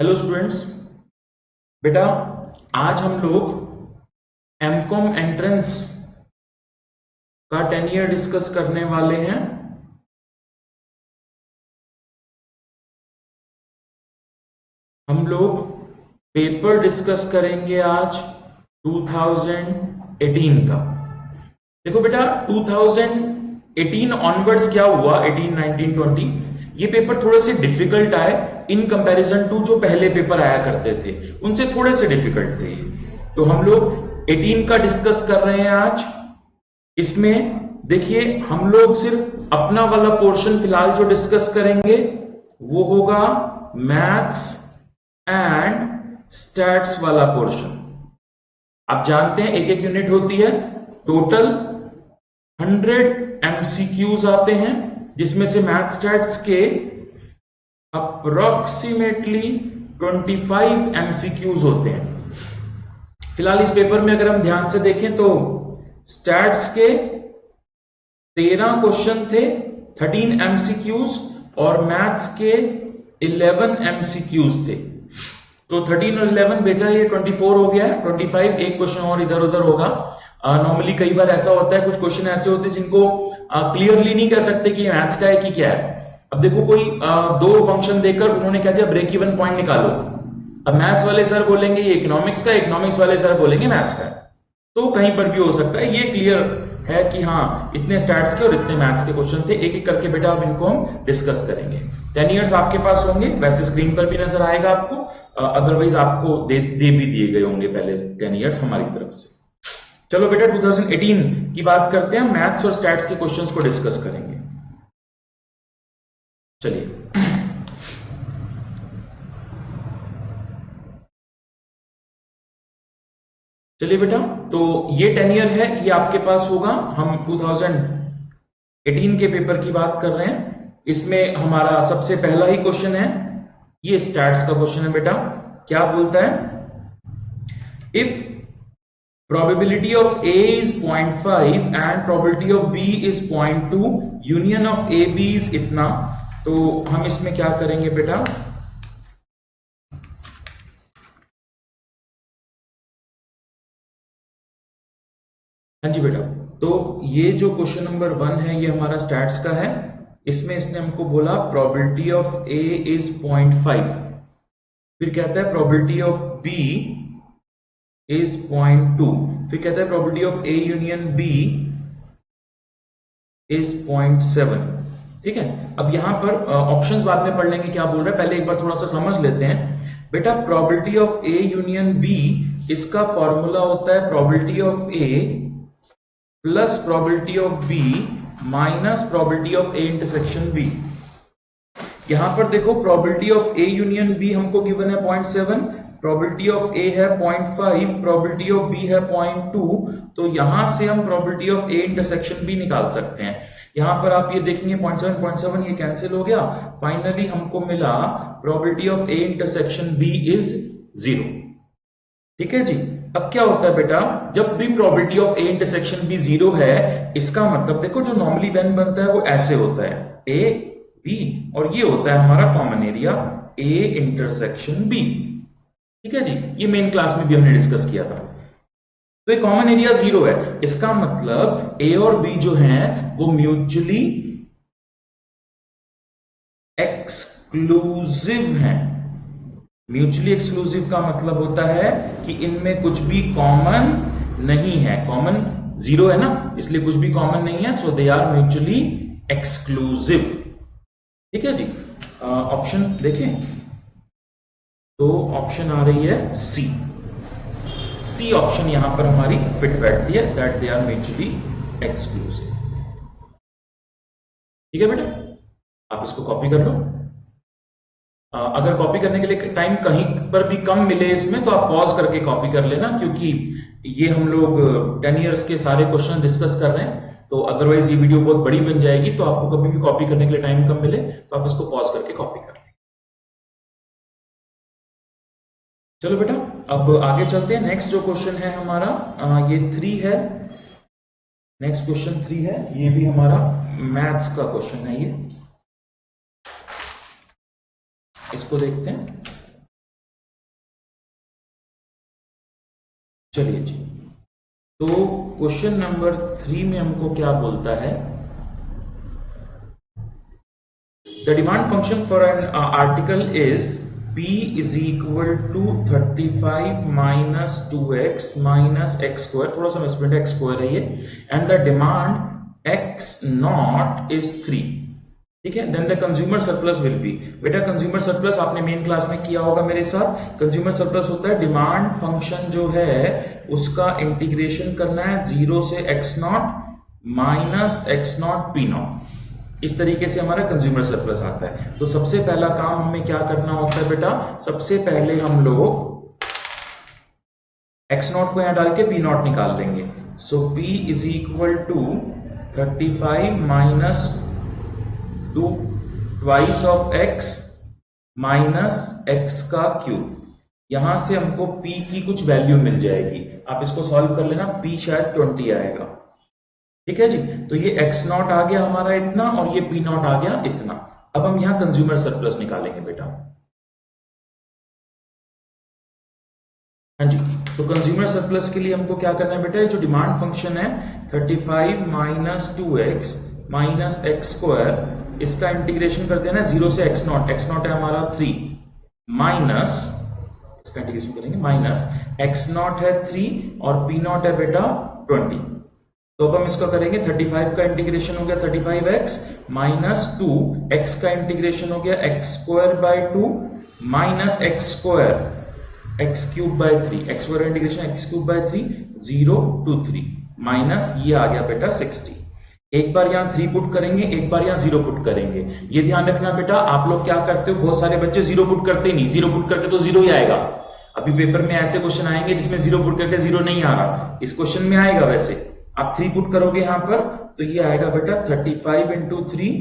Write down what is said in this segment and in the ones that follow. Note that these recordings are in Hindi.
Hello students. बेटा, आज हम लोग एमकॉम एंट्रेंस का 10 ईयर डिस्कस करने वाले हैं। हम लोग पेपर डिस्कस करेंगे आज 2018 का। देखो बेटा, 2018 ऑनवर्ड्स क्या हुआ, 18, 19, 20 ये पेपर थोड़े से डिफिकल्ट आए इन कंपैरिजन टू जो पहले पेपर आया करते थे, उनसे थोड़े से डिफिकल्ट थे। तो हम लोग 18 का डिस्कस कर रहे हैं आज। इसमें देखिए, हम लोग सिर्फ अपना वाला पोर्शन फिलहाल जो डिस्कस करेंगे वो होगा मैथ्स एंड स्टैट्स वाला पोर्शन। आप जानते हैं एक एक यूनिट होती है, टोटल 100 एमसीक्यूज आते हैं, जिसमें से मैथ स्टैट्स के अप्रोक्सीमेटली 25 एमसीक्यूज होते हैं। फिलहाल इस पेपर में अगर हम ध्यान से देखें तो स्टैट्स के 13 क्वेश्चन थे, 13 एमसीक्यूज, और मैथ्स के 11 एमसीक्यूज थे। तो 13 और 11 बेटा ये 24 हो गया है। 25 एक क्वेश्चन और इधर उधर होगा। नॉर्मली कई बार ऐसा होता है, कुछ क्वेश्चन ऐसे होते हैं जिनको क्लियरली नहीं कह सकते कि मैथ्स का है कि क्या है। अब देखो, कोई दो फंक्शन देकर उन्होंने कह दिया ब्रेक इवन पॉइंट निकालो। अब मैथ्स वाले सर बोलेंगे ये इकोनॉमिक्स का, इकोनॉमिक्स वाले सर बोलेंगे मैथ्स का। तो कहीं पर भी हो सकता है, ये क्लियर है कि हाँ इतने स्टैट्स के और इतने मैथ्स के क्वेश्चन थे। एक एक करके बेटा अब इनको हम डिस्कस करेंगे। 10 ईयर्स आपके पास होंगे, वैसे स्क्रीन पर भी नजर आएगा आपको, अदरवाइज आपको दे भी दिए गए होंगे पहले 10 ईयर्स हमारी तरफ से। चलो बेटा, 2018 की बात करते हैं, मैथ्स और स्टैट्स के क्वेश्चंस को डिस्कस करेंगे। चलिए, चलिए बेटा, तो ये 10 ईयर है, ये आपके पास होगा। हम 2018 के पेपर की बात कर रहे हैं। इसमें हमारा सबसे पहला ही क्वेश्चन है, ये स्टैट्स का क्वेश्चन है बेटा। क्या बोलता है, if probability of A is 0.5 and probability of B is 0.2, union of A B is इतना। तो हम इसमें क्या करेंगे बेटा, हाँ जी बेटा, तो ये जो क्वेश्चन नंबर 1 है ये हमारा स्टैट्स का है। इसमें इसने हमको बोला probability of A is 0.5, फिर कहता है probability of B is 0.2, फिर कहता है probability of A union B is 0.7। ठीक है, अब यहां पर ऑप्शंस बाद में पढ़ लेंगे क्या बोल रहा है, पहले एक बार थोड़ा सा समझ लेते हैं बेटा। Probability of A union B, इसका फॉर्मूला होता है probability of A plus probability of B minus probability of A intersection B. यहां पर देखो, probability of A union B हमको गिवन है 0.7, प्रोबेबिलिटी ऑफ ए है 0.5, प्रोबेबिलिटी ऑफ बी है 0.2। तो यहां से हम probability of A intersection B निकाल सकते हैं। यहां पर आप ये देखेंगे 0.7 0.7 ये कैंसिल हो गया, फाइनली हमको मिला probability of A intersection B is 0। ठीक है जी। अब क्या होता है बेटा, जब भी probability of A intersection B 0 है, इसका मतलब देखो जो नॉर्मली वेन बनता है वो ऐसे होता है, ए बी, और ये होता है हमारा common area A intersection B. ठीक है जी, ये मेन क्लास में भी हमने डिस्कस किया था। तो ये कॉमन एरिया 0 है, इसका मतलब ए और बी जो हैं वो म्यूचुअली एक्सक्लूसिव हैं। म्यूचुअली एक्सक्लूसिव का मतलब होता है कि इनमें कुछ भी कॉमन नहीं है। कॉमन 0 है ना, इसलिए कुछ भी कॉमन नहीं है, सो दे आर म्यूचुअली एक्सक्लूसिव। ठीक है जी। ऑप्शन देखें तो ऑप्शन आ रही है सी। सी ऑप्शन यहां पर हमारी फिट बैठती है, that they are mutually exclusive. ठीक है बेटा, आप इसको कॉपी कर लो। अगर कॉपी करने के लिए टाइम कहीं पर भी कम मिले इसमें, तो आप पॉज करके कॉपी कर लेना, क्योंकि ये हम लोग 10 ईयर्स के सारे क्वेश्चन डिस्कस कर रहे हैं, तो अदरवाइज ये वीडियो बहुत बड़ी बन जाएगी। तो आपको कभी भी कॉपी करने के लिए टाइम कम मिले तो आप इसको पॉज करके कॉपी कर लें। चलो बेटा, अब आगे चलते हैं। नेक्स्ट जो क्वेश्चन है हमारा, ये 3 है। नेक्स्ट क्वेश्चन 3 है, ये भी हमारा मैथ्स का क्वेश्चन है। ये इसको देखते हैं। चलिए जी, तो क्वेश्चन नंबर 3 में हमको क्या बोलता है, the demand function for an article is P is equal to 35 minus 2x minus x square, थोड़ा सा मिसप्रिंट x square है ये, and the demand x not is 3, ठीक है। Then the consumer surplus will be, बेटा कंज्यूमर सरप्लस आपने मेन क्लास में किया होगा मेरे साथ। कंज्यूमर सरप्लस होता है डिमांड फंक्शन जो है उसका इंटीग्रेशन करना है 0 से x not minus x not p not, इस तरीके से हमारा कंज्यूमर सरप्लस आता है। तो सबसे पहला काम हमें क्या करना होता है बेटा, सबसे पहले हम लोग x नॉट को यहां डाल के p नॉट निकाल लेंगे। So p is equal to 35 minus 2 twice of x minus x का क्यूब, यहां से हमको p की कुछ वैल्यू मिल जाएगी, आप इसको सॉल्व कर लेना, p शायद 20 आएगा, ठीक है जी। तो ये x नॉट आ गया हमारा इतना और ये p नॉट आ गया इतना। अब हम यहां कंज्यूमर सरप्लस निकालेंगे बेटा। हाँ जी, तो कंज्यूमर सरप्लस के लिए हमको क्या करना है बेटा, जो डिमांड फंक्शन है 35 minus 2x minus x square, इसका इंटीग्रेशन कर देना 0 से x नॉट है हमारा 3 माइनस, इसका इंटीग्रेशन करेंगे माइनस x नॉट है 3 और p नॉट है बेटा 20। तो अब हम इसका करेंगे 35 का इंटीग्रेशन हो गया 35x माइनस 2x का इंटीग्रेशन हो गया x square by 2 minus x square x cube by 3, x square integration x cube by 3 0 to 3 minus ये आ गया बेटा 60। एक बार यहां 3 पुट करेंगे, एक बार यहां 0 पुट करेंगे। ये ध्यान रखना बेटा, आप लोग क्या करते हो, बहुत सारे बच्चे 0 पुट करते नहीं, 0 पुट करके तो 0 ही आएगा। अभी पेपर में ऐसे क्वेश्चन आएंगे जिसमें 0 पुट करके 0 नहीं आ रहा, इस क्वेश्चन में आएगा। वैसे आप 3 पुट करोगे यहां पर तो ये आएगा बेटा 35 इंटू 3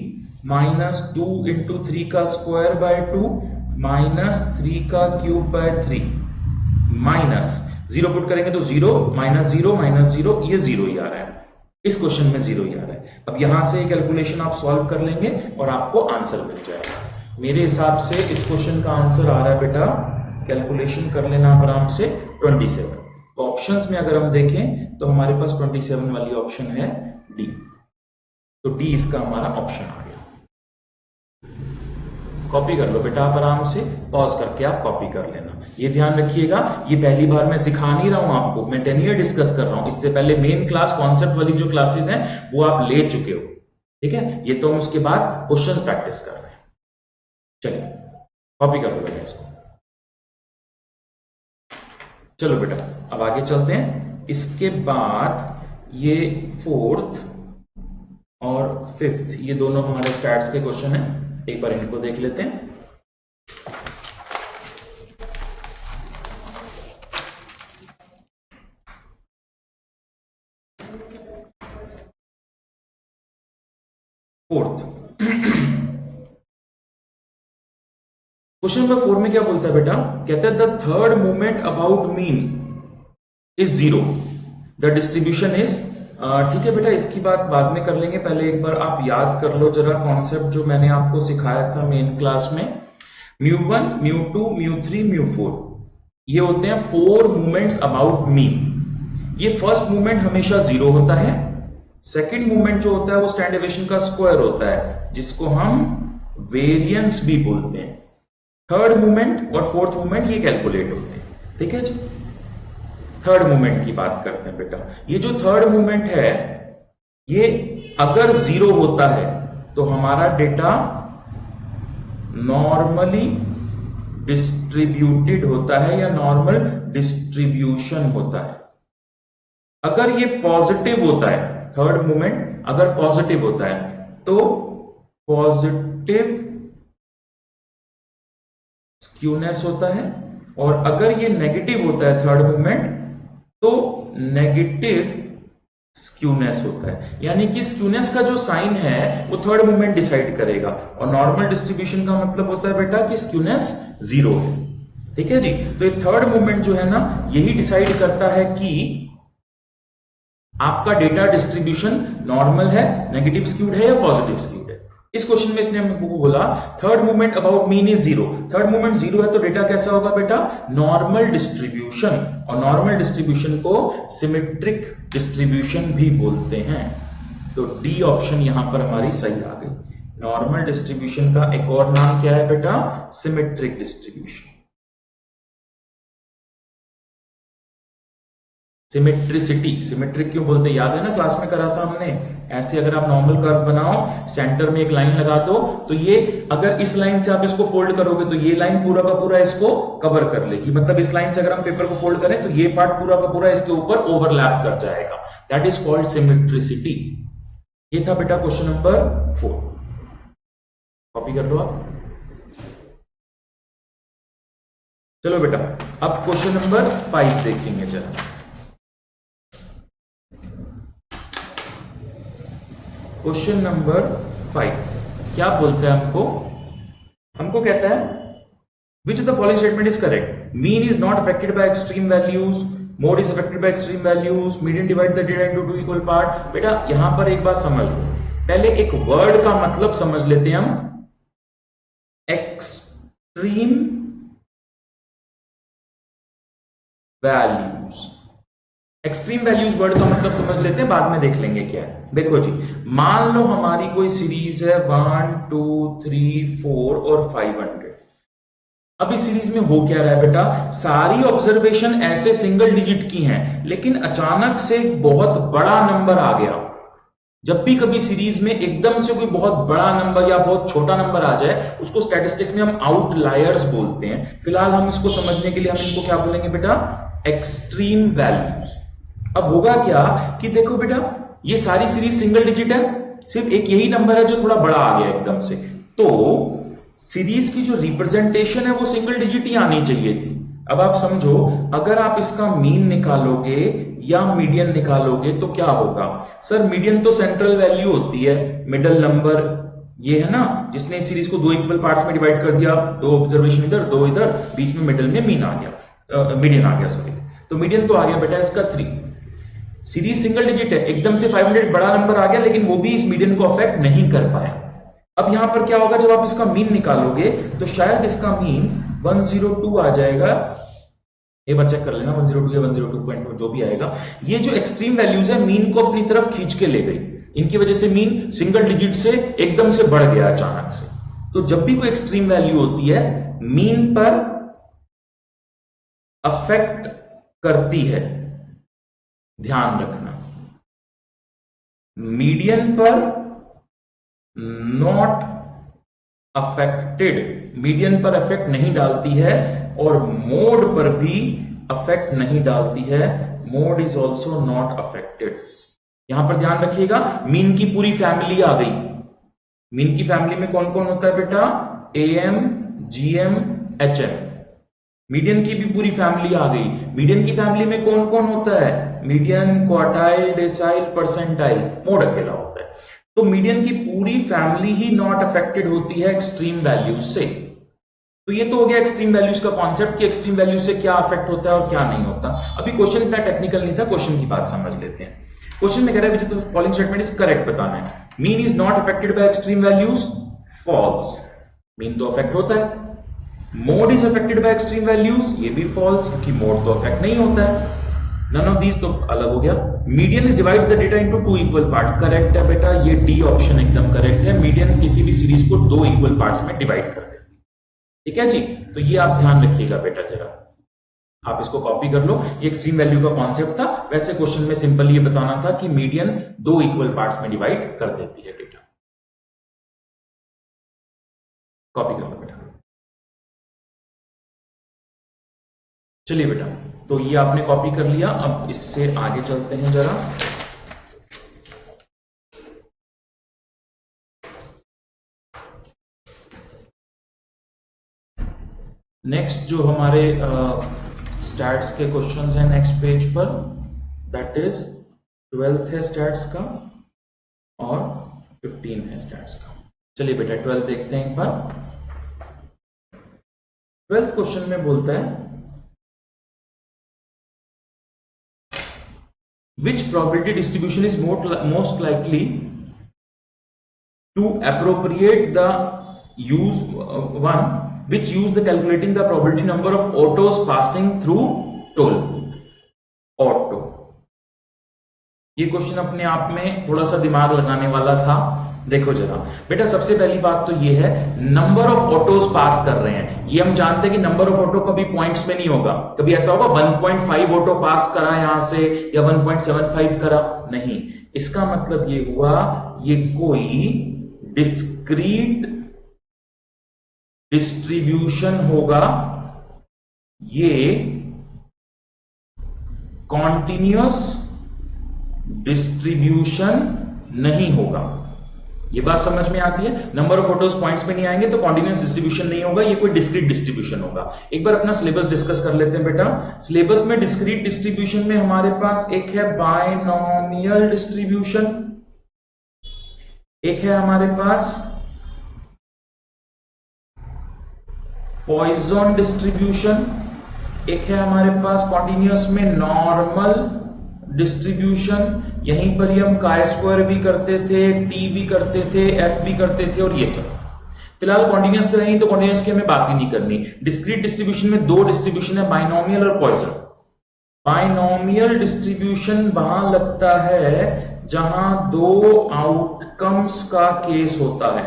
माइनस 2 इंटू 3 का स्क्वायर बाय 2 माइनस 3 का क्यूब बाय 3 माइनस 0 पुट करेंगे तो 0 माइनस 0 माइनस 0, ये 0 ही आ रहा है, इस क्वेश्चन में 0 ही आ रहा है। अब यहां से कैलकुलेशन आप सॉल्व कर लेंगे और आपको आंसर मिल जाएगा। मेरे हिसाब से इस क्वेश्चन का आंसर आ रहा है बेटा, कैलकुलेशन कर लेना आराम से 27। तो ऑप्शंस में अगर हम देखें तो हमारे पास 27 वाली ऑप्शन है डी, तो डी इसका हमारा ऑप्शन आ गया। कॉपी कर लो बेटा आप आराम से, पॉज करके आप कॉपी कर लेना। ये ध्यान रखिएगा, ये पहली बार मैं सिखा नहीं रहा हूं आपको, मैं 10 ईयर डिस्कस कर रहा हूं। इससे पहले मेन क्लास कॉन्सेप्ट वाली जो क्लासेस हैं वो आप ले चुके हो, ठीक है। ये तो हम उसके बाद क्वेश्चंस प्रैक्टिस कर रहे हैं। चलिए कॉपी कर लो बेटा इसको। चलो बेटा अब आगे चलते हैं। इसके बाद ये 4th और 5th ये दोनों हमारे स्टैट्स के क्वेश्चन हैं, एक बार इनको देख लेते हैं। क्वेश्चन नंबर 4 में क्या बोलता है बेटा, कहता है the third moment about mean is 0, the distribution is, ठीक है बेटा इसकी बात बाद में कर लेंगे, पहले एक बार आप याद कर लो जरा कॉन्सेप्ट जो मैंने आपको सिखाया था मेन क्लास में। μ1 μ2 μ3 μ4 ये होते हैं 4 मूवमेंट्स अबाउट मीन। ये फर्स्ट मूवमेंट हमेशा 0 होता है, सेकंड मूवमेंट जो होता है वो स्टैंडर्ड डेविएशन का स्क्वायर होता है जिसको हम वेरिएंस भी बोलते हैं। थर्ड मूवमेंट और फोर्थ मूवमेंट ये कैलकुलेट होते हैं, ठीक है जी। थर्ड मूवमेंट की बात करते हैं बेटा। ये जो थर्ड मूवमेंट है ये अगर 0 होता है तो हमारा डेटा नॉर्मली डिस्ट्रीब्यूटेड होता है या नॉर्मल डिस्ट्रीब्यूशन होता है। अगर ये पॉजिटिव होता है, थर्ड मूवमेंट अगर पॉजिटिव होता है तो पॉजिटिव स्क्यूनेस होता है, और अगर ये नेगेटिव होता है थर्ड मूवमेंट तो नेगेटिव स्क्यूनेस होता है। यानी कि स्क्यूनेस का जो साइन है वो थर्ड मूवमेंट डिसाइड करेगा, और नॉर्मल डिस्ट्रीब्यूशन का मतलब होता है बेटा कि स्क्यूनेस 0 है, ठीक है जी। तो ये थर्ड मूवमेंट जो है ना यही डिसाइड करता है कि आपका डेटा डिस्ट्रीब्यूशन नॉर्मल है, नेगेटिव स्क्यूड है या पॉजिटिव स्क्यूड है। इस क्वेश्चन में इसने हमको बोला third movement about mean is zero, third movement zero है तो डेटा कैसा होगा बेटा, नॉर्मल डिस्ट्रीब्यूशन, और नॉर्मल डिस्ट्रीब्यूशन को सिमेट्रिक डिस्ट्रीब्यूशन भी बोलते हैं। तो डी ऑप्शन यहां पर हमारी सही आ गई। नॉर्मल डिस्ट्रीब्यूशन का एक और नाम क्या है बेटा, सिमेट्रिक डिस्ट्रीब्यूशन। सिमेट्रिसिटी, सिमेट्रिक क्यों बोलते हैं, याद है ना, क्लास में करा था हमने। ऐसे अगर आप नॉर्मल कर्व बनाओ, सेंटर में एक लाइन लगा दो, तो ये अगर इस लाइन से आप इसको फोल्ड करोगे तो ये लाइन पूरा का पूरा इसको कवर कर लेगी। मतलब इस लाइन से अगर हम पेपर को फोल्ड करें तो ये पार्ट पूरा का पूरा इसके ऊपर ओवरलैप कर जाएगा। That is called symmetricity. ये था बेटा क्वेश्चन नंबर 4। कॉपी कर लो आप। चलो बेटा अब क्वेश्चन नंबर 5 देखेंगे जरा। क्वेश्चन नंबर 5 क्या बोलता है हमको, हमको कहता है which of the following statement is correct, mean is not affected by extreme values, mode is affected by extreme values, median divide the data into two equal part. बेटा यहां पर एक बात समझ लो, पहले एक वर्ड का मतलब समझ लेते हैं हम, extreme values. Extreme values word का मतलब समझ लेते हैं, बाद में देख लेंगे क्या है। देखो जी, मान लो हमारी कोई सीरीज है 1 2 3 4 और 500। अब इस सीरीज में हो क्या रहा है बेटा, सारी ऑब्जर्वेशन ऐसे सिंगल डिजिट की हैं, लेकिन अचानक से बहुत बड़ा नंबर आ गया। जब भी कभी सीरीज में एकदम से कोई बहुत बड़ा नंबर या बहुत छोटा नंबर आ जाए, उसको स्टैटिस्टिक्स में हम आउटलायर्स बोलते हैं। फिलहाल हम इसको समझने के लिए हम इनको क्या बोलेंगे बेटा, एक्सट्रीम वैल्यूज। अब होगा क्या कि देखो बेटा, ये सारी सीरीज सिंगल डिजिट है, सिर्फ एक यही नंबर है जो थोड़ा बड़ा आ गया एकदम से, तो सीरीज की जो रिप्रेजेंटेशन है वो सिंगल डिजिट ही आनी चाहिए थी। अब आप समझो, अगर आप इसका मीन निकालोगे या मीडियन निकालोगे तो क्या होगा। सर मीडियन तो सेंट्रल वैल्यू होती है, मिडल नंबर ये है ना, जिसने इस सीरीज को दो इक्वल पार्ट्स में डिवाइड कर दिया, दो ऑब्जर्वेशन इधर दो इधर, बीच में मिडल में मीन आ गया, मीडियन आ गया सॉरी। तो मीडियन तो आ गया बेटा इसका 3। सीरीज सिंगल डिजिट है, एकदम से 500 बड़ा नंबर आ गया, लेकिन वो भी इस मीडियन को अफेक्ट नहीं कर पाया। अब यहां पर क्या होगा, जब आप इसका मीन निकालोगे तो शायद इसका मीन 102 आ जाएगा। एक बार चेक कर लेना 102 या 102 जो भी आएगा। ये जो एक्सट्रीम वैल्यूज है मीन को अपनी तरफ खींच के ले गई, इनकी वजह से मीन सिंगल डिजिट से एकदम से बढ़ गया अचानक से। तो जब भी कोई एक्सट्रीम वैल्यू होती है मीन पर अफेक्ट करती है, ध्यान रखना, मीडियन पर नॉट अफेक्टेड, मीडियन पर अफेक्ट नहीं डालती है, और मोड पर भी अफेक्ट नहीं डालती है, mode is also not affected. यहां पर ध्यान रखिएगा, मीन की पूरी फैमिली आ गई। मीन की फैमिली में कौन कौन होता है बेटा, एएम जीएम एचएम। मीडियन की भी पूरी फैमिली आ गई। मीडियन की फैमिली में कौन कौन होता है, median, quartile, decyl, percentile, mode अकेला होता है। तो मीडियन की पूरी फैमिली ही नॉट अफेक्टेड होती है एक्सट्रीम वैल्यूज से। तो ये तो हो गया एक्सट्रीम वैल्यूज का कॉन्सेप्ट कि एक्सट्रीम वैल्यूज से क्या अफेक्ट होता है और क्या नहीं होता। अभी क्वेश्चन इतना टेक्निकल नहीं था, क्वेश्चन की बात समझ लेते हैं। क्वेश्चन में कह रहा है फॉलोइंग स्टेटमेंट इज करेक्ट बताना है। Mean is not affected by extreme values, false. Mean तो अफेक्ट होता है। Mode is affected by extreme values, ये भी फॉल्स, क्योंकि मोड तो अफेक्ट नहीं होता है। नन ऑफ दीज तो अलग हो गया। Median is divide the data into two equal part, correct है बेटा, ये डी ऑप्शन एकदम करेक्ट है। मीडियन किसी भी सीरीज को दो इक्वल पार्ट्स में डिवाइड कर देती है, ठीक है जी। तो ये आप ध्यान रखिएगा बेटा, जरा आप इसको कॉपी कर लो। ये एक्सट्रीम वैल्यू का कॉन्सेप्ट था। वैसे क्वेश्चन में सिंपल ये बताना था कि मीडियन दो इक्वल पार्ट्स में डिवाइड कर देती है डेटा। कॉपी कर लो बेटा। चलिए बेटा, तो ये आपने कॉपी कर लिया। अब इससे आगे चलते हैं जरा। नेक्स्ट जो हमारे स्टैट्स के क्वेश्चंस हैं नेक्स्ट पेज पर, दैट इज 12th है स्टैट्स का और 15 है स्टैट्स का। चलिए बेटा 12 देखते हैं एक बार। 12th क्वेश्चन में बोलता है which probability distribution is most likely to appropriate the use one which use the calculating the probability number of autos passing through toll booth. Auto, ये क्वेश्चन अपने आप में थोड़ा सा दिमाग लगाने वाला था। देखो जरा बेटा, सबसे पहली बात तो ये है नंबर ऑफ ऑटोज पास कर रहे हैं। ये हम जानते हैं कि नंबर ऑफ ऑटो कभी पॉइंट्स में नहीं होगा। कभी ऐसा होगा 1.5 ऑटो पास करा यहां से या 1.75 करा, नहीं। इसका मतलब ये हुआ ये कोई डिस्क्रीट डिस्ट्रीब्यूशन होगा, ये कॉन्टिन्यूअस डिस्ट्रीब्यूशन नहीं होगा। ये बात समझ में आती है? नंबर ऑफ ऑटोज पॉइंट्स में नहीं आएंगे तो कॉन्टिन्यूअस डिस्ट्रीब्यूशन नहीं होगा, ये कोई डिस्क्रीट डिस्ट्रीब्यूशन होगा। एक बार अपना सिलेबस डिस्कस कर लेते हैं बेटा। सिलेबस में डिस्क्रीट डिस्ट्रीब्यूशन में हमारे पास एक है बायनॉमियल डिस्ट्रीब्यूशन, एक है हमारे पास पॉइजन डिस्ट्रीब्यूशन, एक है हमारे पास कॉन्टिन्यूअस में नॉर्मल डिस्ट्रीब्यूशन। यहीं पर ही हम काय स्क्वायर भी करते थे, टी भी करते थे, एफ भी करते थे और ये सब। फिलहाल कॉन्टिन्यूअस तो नहीं, तो कॉन्टिन्यूअस की हमें बात ही नहीं करनी। डिस्क्रीट डिस्ट्रीब्यूशन में दो डिस्ट्रीब्यूशन है, बाइनोमियल और पॉइजन। बाइनोमियल डिस्ट्रीब्यूशन वहां लगता है जहां दो आउटकम्स का केस होता है,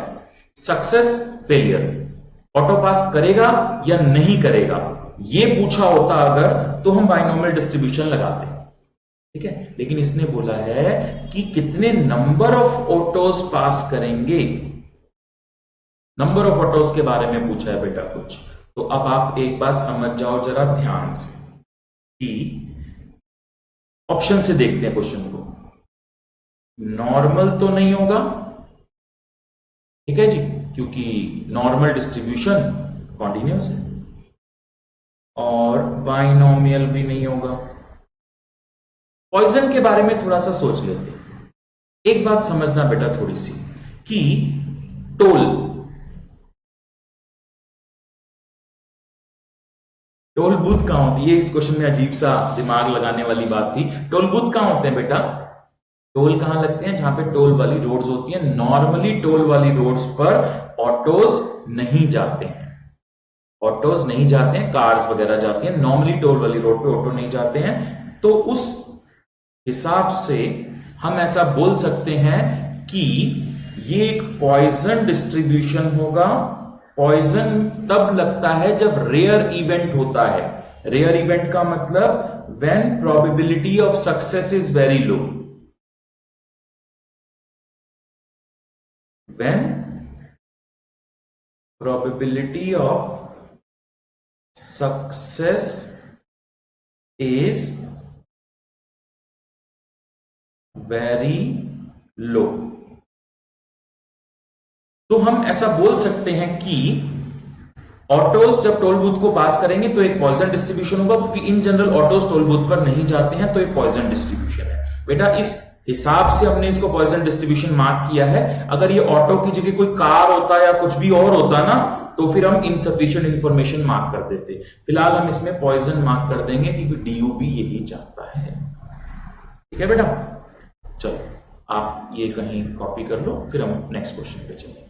सक्सेस फेलियर, ऑटो पास करेगा या नहीं करेगा, ये पूछा होता अगर तो हम बाइनोमियल डिस्ट्रीब्यूशन लगाते हैं, ठीक है। लेकिन इसने बोला है कि कितने नंबर ऑफ ऑटोज पास करेंगे, नंबर ऑफ ऑटोज के बारे में पूछा है बेटा कुछ। तो अब आप एक बात समझ जाओ जरा ध्यान से कि ऑप्शन से देखते हैं क्वेश्चन को। नॉर्मल तो नहीं होगा, ठीक है जी, क्योंकि नॉर्मल डिस्ट्रीब्यूशन कॉन्टिन्यूअस है, और बाइनोमियल भी नहीं होगा। पॉइजन के बारे में थोड़ा सा सोच लेते हैं। एक बात समझना बेटा थोड़ी सी कि टोल बूथ कहां होती है। इस क्वेश्चन में अजीब सा दिमाग लगाने वाली बात थी। टोल बूथ कहां होते हैं बेटा? टोल कहां लगते हैं? जहां पे टोल वाली रोड्स होती हैं। नॉर्मली टोल वाली रोड्स पर ऑटोज नहीं जाते हैं, ऑटोज नहीं जाते हैं, कार्स वगैरह जाती हैं। नॉर्मली टोल वाली रोड पे ऑटो नहीं जाते हैं। तो उस हिसाब से हम ऐसा बोल सकते हैं कि ये एक पॉइजन डिस्ट्रीब्यूशन होगा। पॉइजन तब लगता है जब रेयर इवेंट होता है। रेयर इवेंट का मतलब when probability of success is very low, when probability of success is very low. तो हम ऐसा बोल सकते हैं कि ऑटोज जब टोल बूथ को पास करेंगे तो एक पॉइजन डिस्ट्रीब्यूशन होगा, क्योंकि in general autos toll booth पर नहीं जाते हैं, तो एक पॉइजन डिस्ट्रीब्यूशन है। बेटा इस हिसाब से हमने इसको पॉइजन डिस्ट्रीब्यूशन मार्क किया है। अगर ये ऑटो की जगह कोई कार होता या कुछ भी और होता ना, तो फिर हम इनसफिशिएंट इंफॉर्मेशन मार्क कर देते। फिलहाल हम इसमें पॉइजन मार्क कर देंगे क्योंकि डीयू भी यही चाहता है, ठीक है बेटा। चलो आप ये कहीं कॉपी कर लो, फिर हम नेक्स्ट क्वेश्चन पे चलेंगे।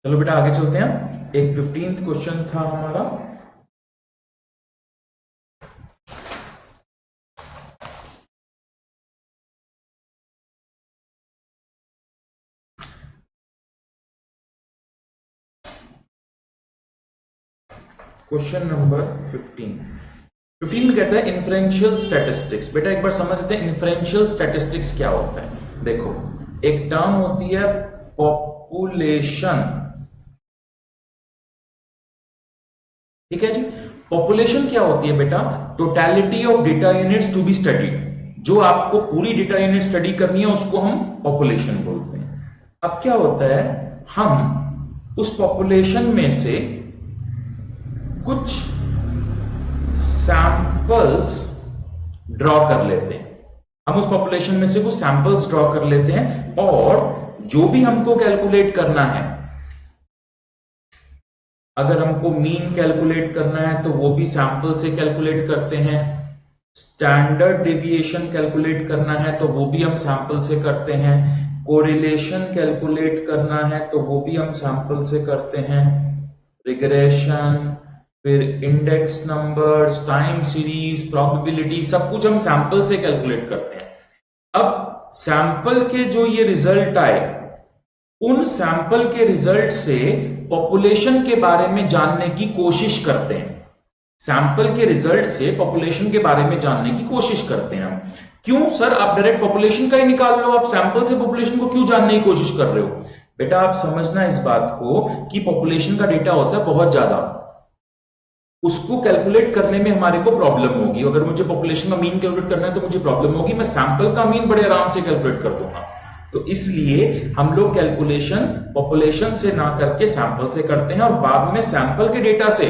चलो बेटा आगे चलते हैं। एक 15th क्वेश्चन था हमारा। क्वेश्चन नंबर 15 में कहता है इन्फ्रेंशियल स्टैटिस्टिक्स। बेटा एक बार समझ लेते हैं इन्फ्रेंशियल स्टैटिस्टिक्स क्या होता है। देखो एक टर्म होती है पॉपुलेशन, ठीक है जी। पॉपुलेशन क्या होती है बेटा? Totality of data units to be studied. जो आपको पूरी डेटा यूनिट स्टडी करनी है उसको हम पॉपुलेशन बोलते हैं। अब क्या होता है, हम उस पॉपुलेशन में से कुछ सैंपल्स ड्रॉ कर लेते हैं। हम उस पॉपुलेशन में से कुछ सैंपल्स ड्रॉ कर लेते हैं, और जो भी हमको कैलकुलेट करना है, अगर हमको मीन कैलकुलेट करना है तो वो भी सैंपल से कैलकुलेट करते हैं। स्टैंडर्ड डेविएशन कैलकुलेट करना है तो वो भी हम सैंपल से करते हैं। कोरिलेशन कैलकुलेट करना है तो वो भी हम सैंपल से करते हैं, रिग्रेशन, फिर index numbers, time series, probability, सब कुछ हम सैंपल से कैलकुलेट करते हैं। अब सैंपल के जो ये रिजल्ट आए, उन सैंपल के रिजल्ट से पॉपुलेशन के बारे में जानने की कोशिश करते हैं। सैंपल के रिजल्ट से पॉपुलेशन के बारे में जानने की कोशिश करते हैं हम। क्यों सर, आप डायरेक्ट पॉपुलेशन का ही निकाल लो, आप सैंपल से पॉपुलेशन को क्यों जानने की कोशिश कर रहे हो? बेटा आप समझना इस बात को कि पॉपुलेशन का डेटा होता है बहुत ज्यादा, उसको कैलकुलेट करने में हमारे को प्रॉब्लम होगी। अगर मुझे पॉपुलेशन का मीन कैलकुलेट करना है तो मुझे प्रॉब्लम होगी, मैं सैंपल का मीन बड़े आराम से कैलकुलेट कर दूंगा। तो इसलिए हम लोग कैलकुलेशन पॉपुलेशन से ना करके सैंपल से करते हैं, और बाद में सैंपल के डेटा से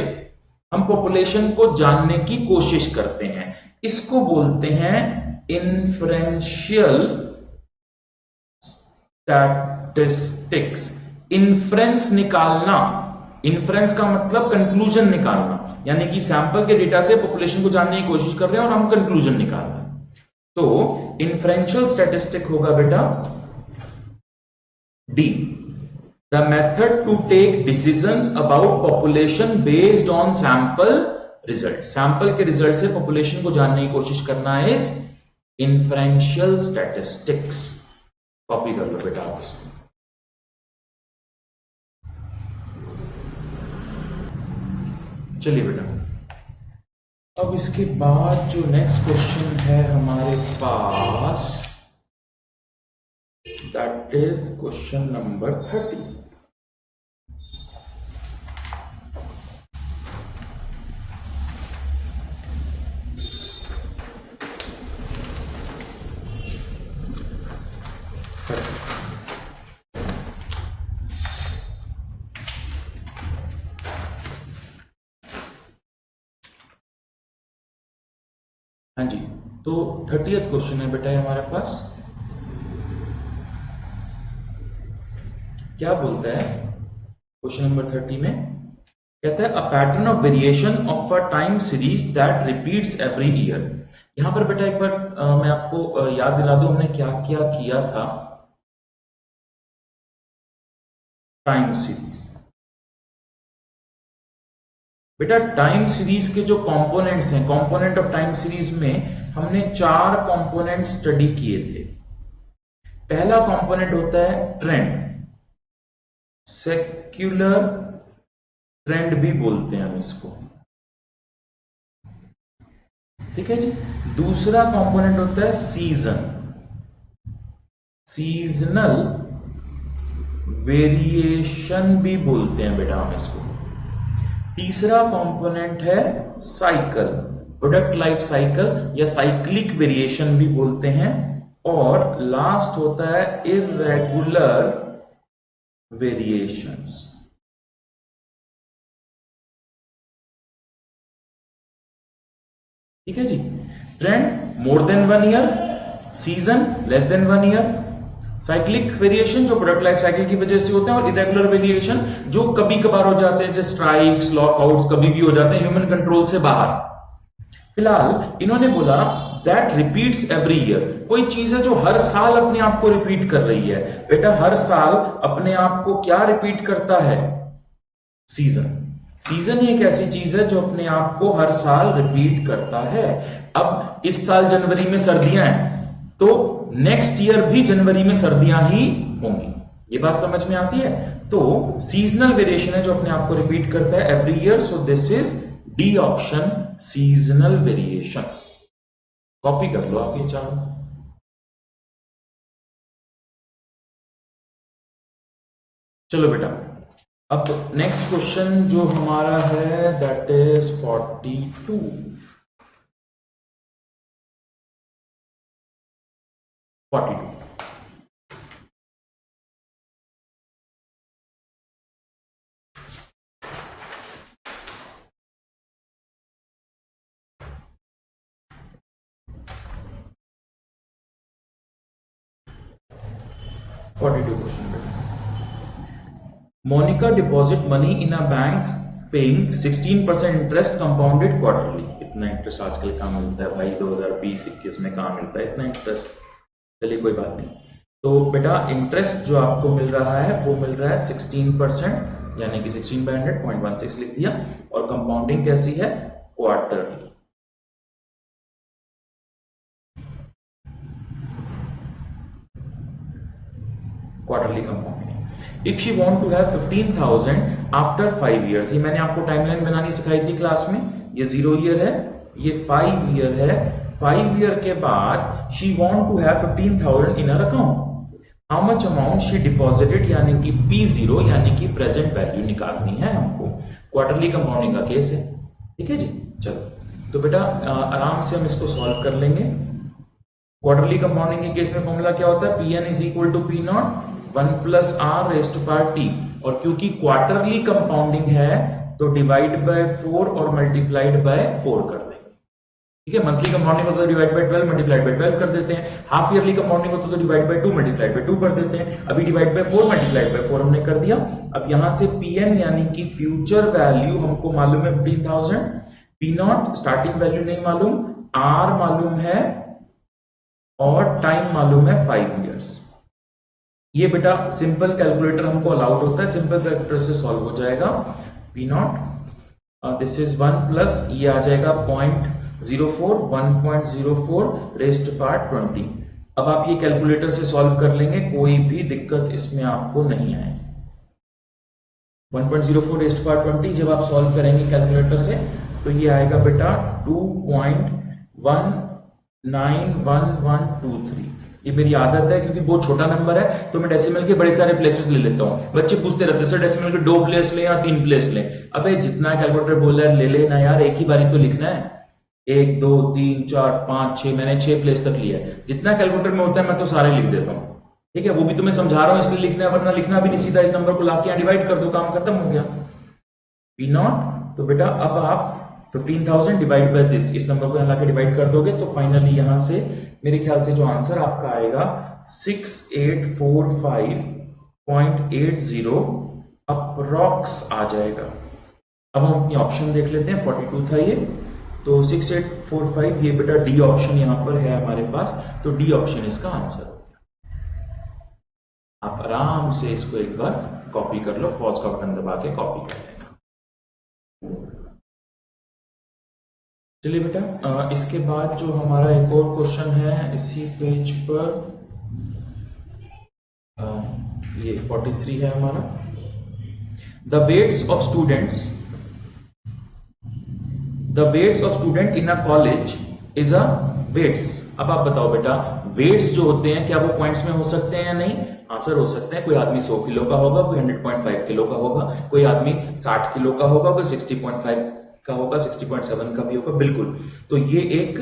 हम पॉपुलेशन को जानने की कोशिश करते हैं। इसको बोलते हैं इन्फ्रेंशियल स्टैटिस्टिक्स। इन्फ्रेंस निकालना, इन्फ्रेंस का मतलब कंक्लूजन निकालना, यानी कि सैंपल के डेटा से पॉपुलेशन को जानने की कोशिश कर रहे हैं और हम कंक्लूजन निकाल रहे हैं। तो इन्फ्रेंशियल स्टैटिस्टिक होगा बेटा D, the method to take decisions about population based on sample result. Sample के रिजल्ट से पॉपुलेशन को जानने की कोशिश करना इज इन्फ्रेंशियल स्टैटिस्टिक्स। कॉपी कर लो बेटा आप इसको। चलिए बेटा, अब इसके बाद जो नेक्स्ट क्वेश्चन है हमारे पास, दैट इज क्वेश्चन नंबर 30। हाँ जी, तो 30th क्वेश्चन है बेटा हमारे पास। क्या बोलता है क्वेश्चन नंबर 30 में? कहता है a pattern of variation of a time series that repeats every year. यहां पर बेटा एक बार मैं आपको याद दिला दूं हमने क्या क्या किया था। टाइम सीरीज, बेटा टाइम सीरीज के जो कंपोनेंट्स हैं, कंपोनेंट ऑफ टाइम सीरीज में हमने 4 कंपोनेंट स्टडी किए थे। पहला कंपोनेंट होता है ट्रेंड, सेक्युलर ट्रेंड भी बोलते हैं हम इसको, ठीक है जी। दूसरा कंपोनेंट होता है सीजन, सीजनल वेरिएशन भी बोलते हैं बेटा हम इसको। तीसरा कंपोनेंट है साइकिल, प्रोडक्ट लाइफ साइकिल या साइक्लिक वेरिएशन भी बोलते हैं। और लास्ट होता है इरेगुलर वेरिएशंस। ठीक है जी। Trend more than 1 year, season less than 1 year, cyclic variation जो प्रोडक्ट लाइफ साइकिल की वजह से होते हैं, और इरेगुलर वेरिएशन जो कभी कभार हो जाते हैं, जैसे स्ट्राइक्स, लॉकआउट्स कभी भी हो जाते हैं ह्यूमन कंट्रोल से बाहर। फिलहाल इन्होंने बोला दैट रिपीट्स एवरी ईयर, कोई चीज है जो हर साल अपने आप को रिपीट कर रही है। बेटा हर साल अपने आप को क्या रिपीट करता है? सीजन। सीजन ही एक ऐसी चीज है जो अपने आप को हर साल रिपीट करता है। अब इस साल जनवरी में सर्दियां हैं तो नेक्स्ट ईयर भी जनवरी में सर्दियां ही होंगी। ये बात समझ में आती है? तो सीजनल वेरिएशन है जो अपने आप को रिपीट करता है every year. So this is D option, seasonal variation. Copy कर लो आप ये चारों। चलो बेटा, अब नेक्स्ट क्वेश्चन जो हमारा है दैट इज 42। क्वेश्चन बेटा, Monica deposit money in a bank paying 16% interest compounded quarterly। इतना इंटरेस्ट आजकल कहाँ मिलता है भाई, 2020-21 में कहाँ मिलता है इतना इंटरेस्ट। चलिए कोई बात नहीं। तो बेटा इंटरेस्ट जो आपको मिल रहा है वो मिल रहा है 16%, यानी कि 16/100 0.16 लिख दिया। और कंपाउंडिंग कैसी है? Quarterly. Quarterly compounding. If you want to have 15,000 after 5 years, ये मैंने आपको टाइमलाइन बनानी सिखाई थी क्लास में। ये 0 ईयर है, ये 5 ईयर है। 5 ईयर के बाद she want to have 15,000 in her account. How much amount she deposited, यानी कि P0 यानी कि प्रेजेंट वैल्यू निकालनी है हमको। क्वार्टरली कंपाउंडिंग का केस है, ठीक है जी। चलो तो बेटा आराम से हम इसको सॉल्व कर लेंगे। क्वार्टरली कंपाउंडिंग के केस में फॉर्मूला क्या होता है? Pn is equal to P not 1 plus R raised to power T. और क्योंकि क्वार्टरली कंपाउंडिंग है तो डिवाइड बाय 4 और मल्टीप्लाइड बाय 4 कर देंगे, ठीक है। मंथली कंपाउंडिंग होता है तो डिवाइड बाय 12 मल्टीप्लाइड बाय 12 कर देते हैं। हाफ ईयरली कंपाउंडिंग होता है तो डिवाइड बाय 2 मल्टीप्लाइड बाय 2 कर देते हैं। अभी डिवाइड बाय 4 मल्टीप्लाइड बाय 4 हमने कर दिया। अब यहां से Pn यानी कि फ्यूचर वैल्यू हमको मालूम है 15,000, P नॉट स्टार्टिंग वैल्यू नहीं मालूम, R मालूम है और टाइम मालूम है 5 इयर्स। ये बेटा सिंपल कैलकुलेटर हमको अलाउड होता है, सिंपल कैलकुलेटर से सॉल्व हो जाएगा। P not this is 1 plus ये आ जाएगा 0.04, 1.04 रेस्ट टू पावर 20। अब आप ये कैलकुलेटर से सॉल्व कर लेंगे, कोई भी दिक्कत इसमें आपको नहीं आएगी। 1.04 रेस्ट टू पावर 20 जब आप सॉल्व करेंगे कैलकुलेटर से तो ये आएगा बेटा 2.191123। ये मेरी आदत है क्योंकि बहुत छोटा नंबर है तो मैं डेसिमल के बड़े सारे प्लेसेस ले लेता हूं। बच्चे पूछते रहते हैं सर डेसिमल के 2 प्लेस लें या 3 प्लेस लें। अबे जितना कैलकुलेटर बोल रहा है ले लेना यार, एक ही बारी तो लिखना है। 1 2 3 4 5 6, मैंने 6 प्लेस तक लिया है। जितना कैलकुलेटर में होता है मैं तो सारे लिख देता हूँ, ठीक है। वो भी तुम्हें समझा रहा हूं इसलिए लिखना है, वरना लिखना भी नहीं, सीधा इस नंबर को लाके यहां डिवाइड कर दो, काम खत्म हो गया। P नॉट तो बेटा अब आप 15,000 डिवाइड बाय दिस, इस नंबर को यहां लाके डिवाइड कर दोगे तो फाइनली यहां से मेरे ख्याल से जो आंसर आपका आएगा 6845.80 अप्रॉक्स आ जाएगा। अब हम अपनी ऑप्शन देख लेते हैं। 42 था ये, तो 6845 ये बेटा डी ऑप्शन यहां पर है हमारे पास, तो डी ऑप्शन इसका आंसर होगा। आप आराम से इसको एक बार कॉपी कर लो, पॉज का बटन दबा के कॉपी कर लेना। चलिए बेटा इसके बाद जो हमारा एक और क्वेश्चन है इसी पेज पर, ये 43 है हमारा। The weights of student in a college is a weights. अब आप बताओ बेटा वेट्स जो होते हैं क्या वो पॉइंट्स में हो सकते हैं या नहीं? आंसर हो सकते हैं। कोई आदमी 100 किलो का होगा, कोई 100.5 किलो का होगा, कोई आदमी 60 किलो का होगा, कोई 60.5 का होगा, 60.7 का भी होगा, बिल्कुल। तो ये एक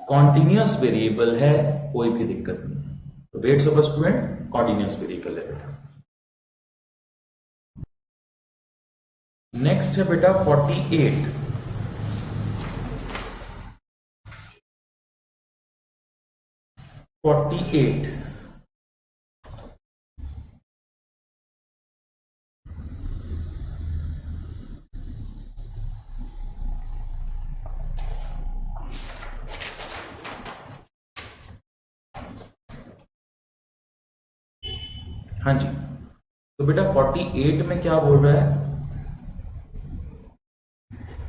कॉन्टिन्यूअस वेरिएबल है, कोई भी दिक्कत नहीं। तो weights of a student continuous variable है बेटा। नेक्स्ट है बेटा 48। हाँ जी, तो बेटा 48 में क्या बोल रहा है?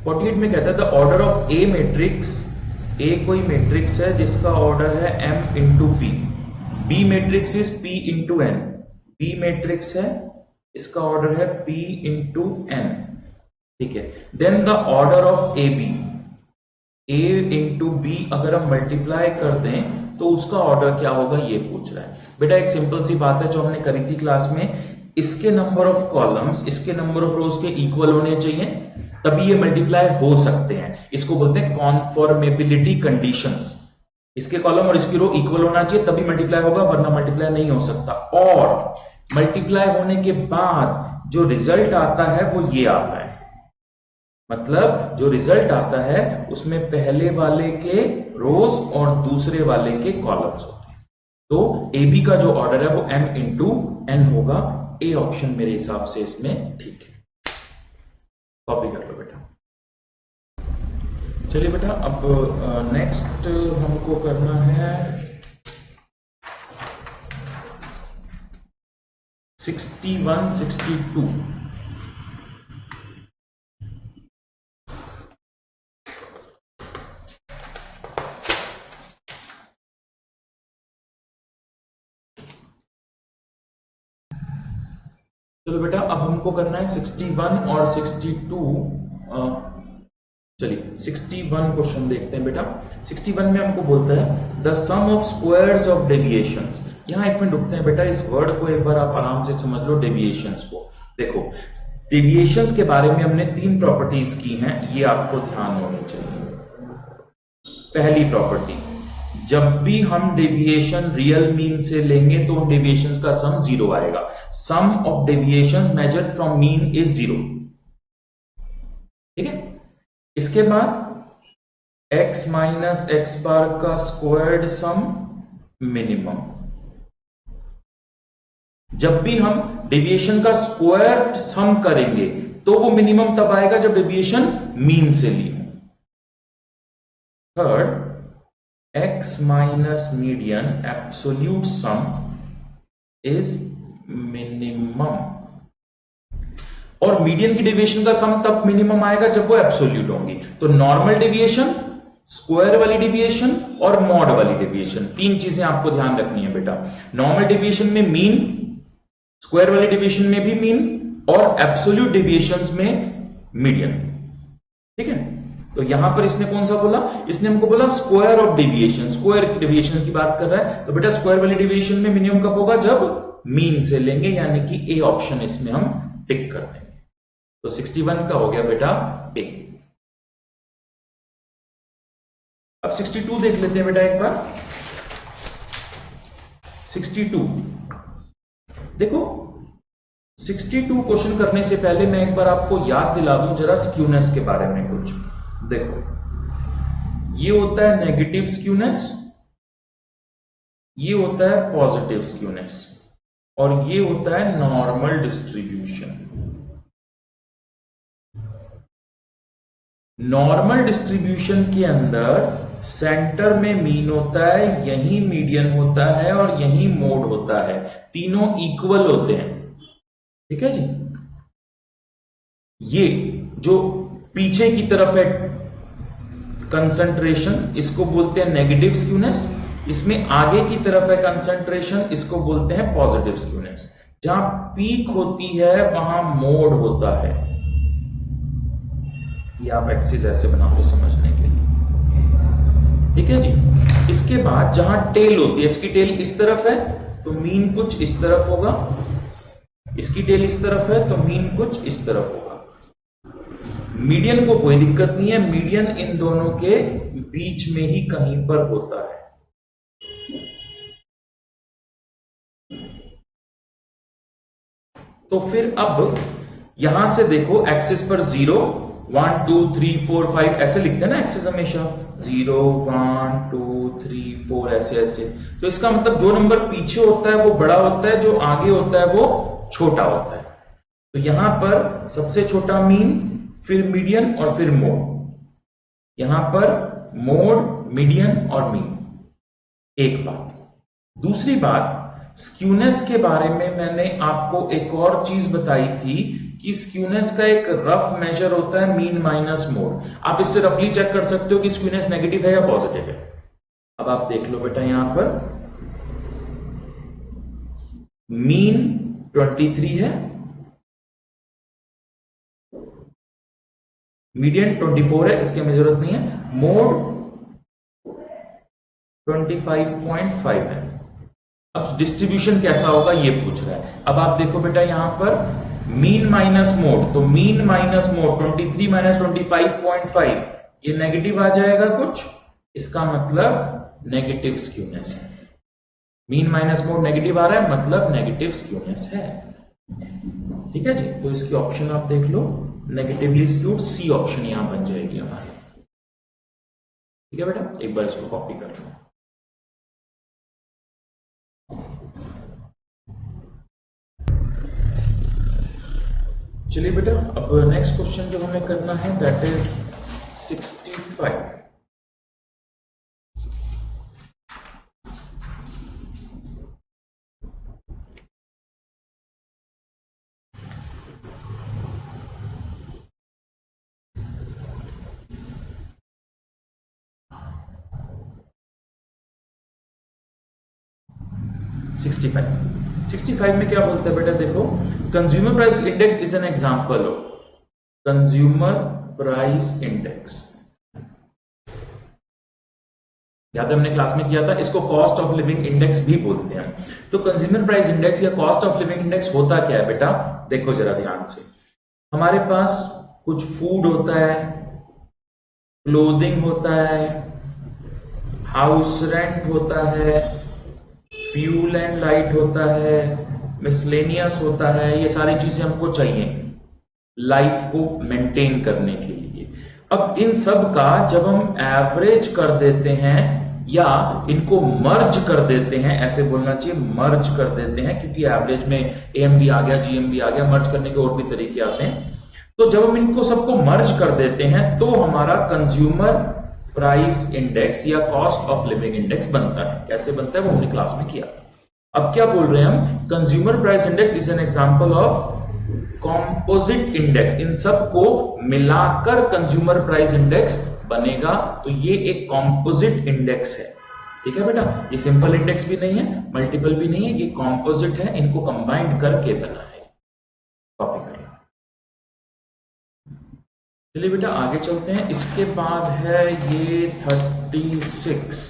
48 में कहता है the order of A matrix, A कोई मैट्रिक्स है जिसका ऑर्डर है m into P, B matrix is p into N, B matrix है इसका ऑर्डर है p इंटू एन, ठीक है। Then the order of A B, a into B अगर हम मल्टीप्लाई कर दें तो उसका ऑर्डर क्या होगा ये पूछ रहा है। बेटा एक सिंपल सी बात है जो हमने करी थी क्लास में, इसके नंबर ऑफ कॉलम्स इसके नंबर ऑफ रोज के इक्वल होने चाहिए तभी ये मल्टीप्लाई हो सकते हैं। इसको बोलते हैं कॉन्फॉर्मेबिलिटी कंडीशंस। इसके कॉलम और इसकी रो इक्वल होना चाहिए तभी मल्टीप्लाई होगा, वरना मल्टीप्लाई नहीं हो सकता। और मल्टीप्लाई होने के बाद जो रिजल्ट आता है वो ये आता है, मतलब जो रिजल्ट आता है उसमें पहले वाले के रोज और दूसरे वाले के कॉलम्स होते हैं। तो ए बी का जो ऑर्डर है वो m इंटू एन होगा। ए ऑप्शन मेरे हिसाब से इसमें ठीक है, कॉपी कर लो बेटा। चलिए बेटा अब नेक्स्ट हमको करना है 61, 62। चलो बेटा, अब हमको करना है 61 और 62। चलिए 61 क्वेश्चन देखते हैं बेटा। 61 में हमको बोलता है the sum of squares of deviations. यहां एक मिनट रुकते हैं बेटा, इस वर्ड को एक बार आप आराम से समझ लो, डेविएशंस को। देखो, डेविएशंस के बारे में हमने 3 प्रॉपर्टीज की हैं, ये आपको ध्यान होनी चाहिए। पहली प्रॉपर्टी, जब भी हम डेविएशन रियल मीन से लेंगे तो उन डेविएशंस का सम 0 आएगा। Sum of deviations measured from mean is 0। ठीक है। इसके बाद x माइनस एक्स बार का स्क्वायर्ड सम मिनिमम। जब भी हम डेविएशन का स्क्वायर सम करेंगे तो वो मिनिमम तब आएगा जब डेविएशन मीन से ली हो। Third, x minus median absolute some is minimum. और मीडियन की डेविएशन का सम तब मिनिमम आएगा जब वो एब्सोल्यूट होंगी। तो नॉर्मल डेविएशन, स्क्वायर वाली डेविएशन और मॉड वाली डेविएशन, 3 चीजें आपको ध्यान रखनी है बेटा। नॉर्मल डेविएशन में मीन, स्क्वायर वाली डेविएशन में भी मीन, और एब्सोल्यूट डेविएशंस में मीडियन। ठीक है। तो यहां पर इसने कौन सा बोला? इसने हमको बोला स्क्वायर ऑफ डेविएशन, स्क्वायर की डेविएशन की बात कर रहा है। तो बेटा स्क्वायर वाली डेविएशन में मिनिमम कब होगा? जब मीन से लेंगे, यानी कि ए ऑप्शन इसमें हम टिक कर देंगे। तो 61 का हो गया बेटा ए। अब 62 देख लेते हैं बेटा एक बार। 62 देखो, 62 क्वेश्चन करने से पहले मैं एक बार आपको याद दिला दूं जरा स्क्यूनेस के बारे में कुछ। देखो, ये होता है नेगेटिव स्क्यूनेस, ये होता है पॉजिटिव स्क्यूनेस, और ये होता है नॉर्मल डिस्ट्रीब्यूशन। नॉर्मल डिस्ट्रीब्यूशन के अंदर सेंटर में मीन होता है, यही मीडियन होता है और यही मोड होता है, तीनों इक्वल होते हैं। ठीक है जी। ये जो पीछे की तरफ है कंसंट्रेशन, इसको बोलते हैं नेगेटिव स्क्यूनेस। इसमें आगे की तरफ है कंसंट्रेशन, इसको बोलते हैं पॉजिटिव स्क्यूनेस। जहां पीक होती है वहां मोड होता है। ये आप एक्सिस ऐसे बना दो समझने के लिए। ठीक है जी। इसके बाद जहां टेल होती है, इसकी टेल इस तरफ है तो मीन कुछ इस तरफ होगा, इसकी टेल इस तरफ है तो मीन कुछ इस तरफ होगा। मीडियन को कोई दिक्कत नहीं है, मीडियन इन दोनों के बीच में ही कहीं पर होता है। तो फिर अब यहां से देखो, एक्सिस पर 0, 1 2 3 4 5 ऐसे लिखते हैं ना एक्सिस हमेशा, 0 1 2 3 4 ऐसे ऐसे। तो इसका मतलब जो नंबर पीछे होता है वो बड़ा होता है, जो आगे होता है वो छोटा होता है। तो यहां पर सबसे छोटा मीन, फिर मीडियन और फिर मोड। यहां पर मोड, मीडियन और मीन। एक बात। दूसरी बात, स्क्यूनेस के बारे में मैंने आपको एक और चीज बताई थी कि स्क्यूनेस का एक रफ मेजर होता है मीन माइनस मोड। आप इससे रफली चेक कर सकते हो कि स्क्यूनेस नेगेटिव है या पॉजिटिव है। अब आप देख लो बेटा, यहां पर मीन 23 है, मीडियन 24 है, इसकी हमें जरूरत नहीं है, मोड 25.5 है। अब डिस्ट्रीब्यूशन कैसा होगा ये पूछ रहा है। अब आप देखो बेटा, यहां पर मीन माइनस मोड, तो मीन माइनस मोड 23 माइनस 25.5, ये नेगेटिव आ जाएगा कुछ, इसका मतलब नेगेटिव स्क्यूनेस है। मीन माइनस मोड नेगेटिव आ रहा है, मतलब नेगेटिव स्क्यूनेस है। ठीक है जी। तो इसकी ऑप्शन आप देख लो, नेगेटिवली स्क्यूड, सी ऑप्शन यहां बन जाएगी हमारी। ठीक है बेटा, एक बार इसको कॉपी कर लो। चलिए बेटा, अब नेक्स्ट क्वेश्चन जो हमें करना है दैट इज 65। 65 में क्या बोलते हैं बेटा, देखो consumer price index is an example of consumer price index. याद है हमने क्लास में किया था, इसको कॉस्ट ऑफ लिविंग इंडेक्स भी बोलते हैं। तो कंज्यूमर प्राइस इंडेक्स या कॉस्ट ऑफ लिविंग इंडेक्स होता क्या है बेटा, देखो जरा ध्यान से। हमारे पास कुछ फूड होता है, क्लोथिंग होता है, हाउस रेंट होता है, फ्यूल एंड लाइट होता है, मिसलेनियस होता है। ये सारी चीजें हमको चाहिए लाइफ को मेंटेन करने के लिए। अब इन सब का जब हम एवरेज कर देते हैं या इनको मर्ज कर देते हैं, ऐसे बोलना चाहिए, मर्ज कर देते हैं, क्योंकि एवरेज में एएमबी आ गया, जीएमबी आ गया, मर्ज करने के और भी तरीके आते हैं। तो जब हम इनको सबको मर्ज कर देते हैं तो हमारा कंज्यूमर प्राइस इंडेक्स या कॉस्ट ऑफ लिविंग इंडेक्स बनता है। कैसे बनता है वो हमने क्लास में किया था। अब क्या बोल रहे हैं हम, consumer price index is an example of composite index. इन सबको मिलाकर कंज्यूमर प्राइस इंडेक्स बनेगा, तो ये एक कॉम्पोजिट इंडेक्स है। ठीक है बेटा, ये सिंपल इंडेक्स भी नहीं है, मल्टीपल भी नहीं है, ये कॉम्पोजिट है, इनको कंबाइंड करके बना है। कॉपी कर लो। चलिए बेटा आगे चलते हैं। इसके बाद है ये 36,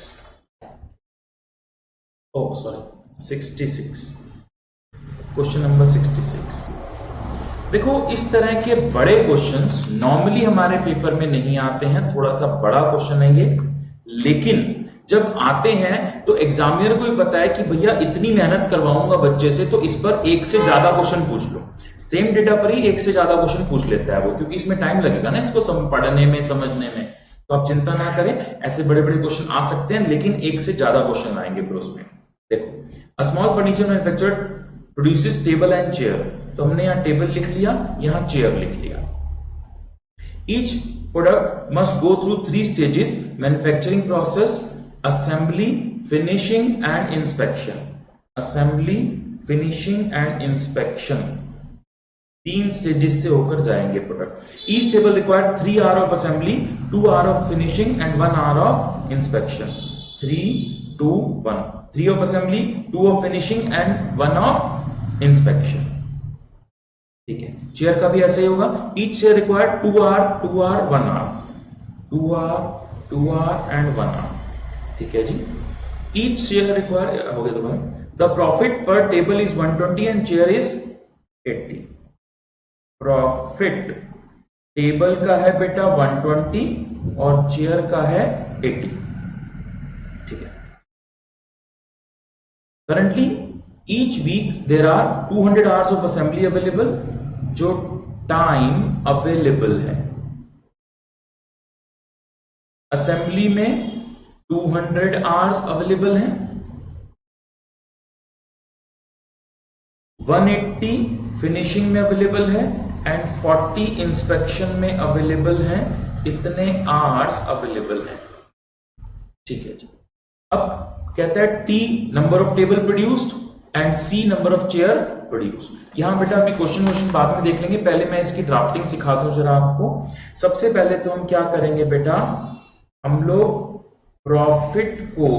ओह सॉरी 66, क्वेश्चन नंबर 66। देखो इस तरह के बड़े क्वेश्चंस नॉर्मली हमारे पेपर में नहीं आते हैं, थोड़ा सा बड़ा क्वेश्चन है ये, लेकिन जब आते हैं तो एग्जामिनर को भी पता है कि भैया इतनी मेहनत करवाऊंगा बच्चे से तो इस पर एक से ज्यादा क्वेश्चन पूछ लो। सेम डेटा पर ही एक से ज्यादा क्वेश्चन पूछ लेता है वो, क्योंकि इसमें टाइम लगेगा ना इसको पढ़ने में, समझने में। तो आप चिंता ना करें, ऐसे बड़े बड़े क्वेश्चन आ सकते हैं, लेकिन एक से ज्यादा क्वेश्चन आएंगे फिर उसमें। देखो, a small furniture manufacturer produces table and chair. तो हमने यहां टेबल लिख लिया, यहां चेयर लिख लिया। Each product must go through 3 stages, manufacturing process, assembly, finishing and inspection. Assembly, finishing and inspection, 3 stages से होकर जाएंगे product. Each table required 3 hour of assembly, 2 hour of finishing and 1 hour of inspection. 3, 2, 1, 3 of assembly, 2 of finishing and 1 of inspection. ठीक है, चेयर का भी ऐसे ही होगा। Each chair required 2 hour, 2 our, 1 hour, 2 hour, 2 hour and 1 hour. ठीक है जी, ईच चेयर रिक्वायर हो गया तुम्हारा। The profit per table is 120 and chair is 80। Profit table का है बेटा 120 और चेयर का है 80। ठीक है, currently each week there are 200 hours of assembly available. जो टाइम अवेलेबल है असेंबली में 200 आवर्स अवेलेबल हैं, 180 फिनिशिंग में अवेलेबल है एंड 40 इंस्पेक्शन में अवेलेबल है। इतने आवर्स अवेलेबल हैं। ठीक है जी, अब कहता है T number of table produced and C number of chair produced. यहां बेटा अभी क्वेश्चन बाद में देख लेंगे, पहले मैं इसकी ड्राफ्टिंग सिखा दूं जरा आपको। सबसे पहले तो हम क्या करेंगे बेटा, हम लोग प्रॉफिट को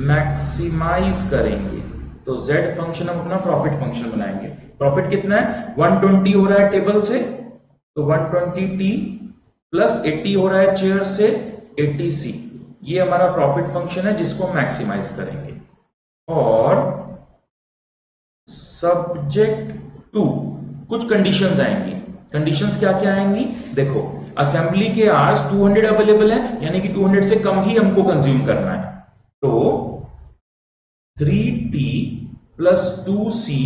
मैक्सिमाइज करेंगे। तो z फंक्शन हम अपना प्रॉफिट फंक्शन बनाएंगे। प्रॉफिट कितना है, 120 हो रहा है टेबल से, तो 120t प्लस 80 हो रहा है चेयर से, 80c। ये हमारा प्रॉफिट फंक्शन है जिसको मैक्सिमाइज करेंगे। और सब्जेक्ट टू कुछ कंडीशंस आएंगी। कंडीशंस क्या क्या आएंगी, देखो असेंबली के आवर्स 200 अवेलेबल है, यानी कि 200 से कम ही हमको कंज्यूम करना है। तो 3t plus 2c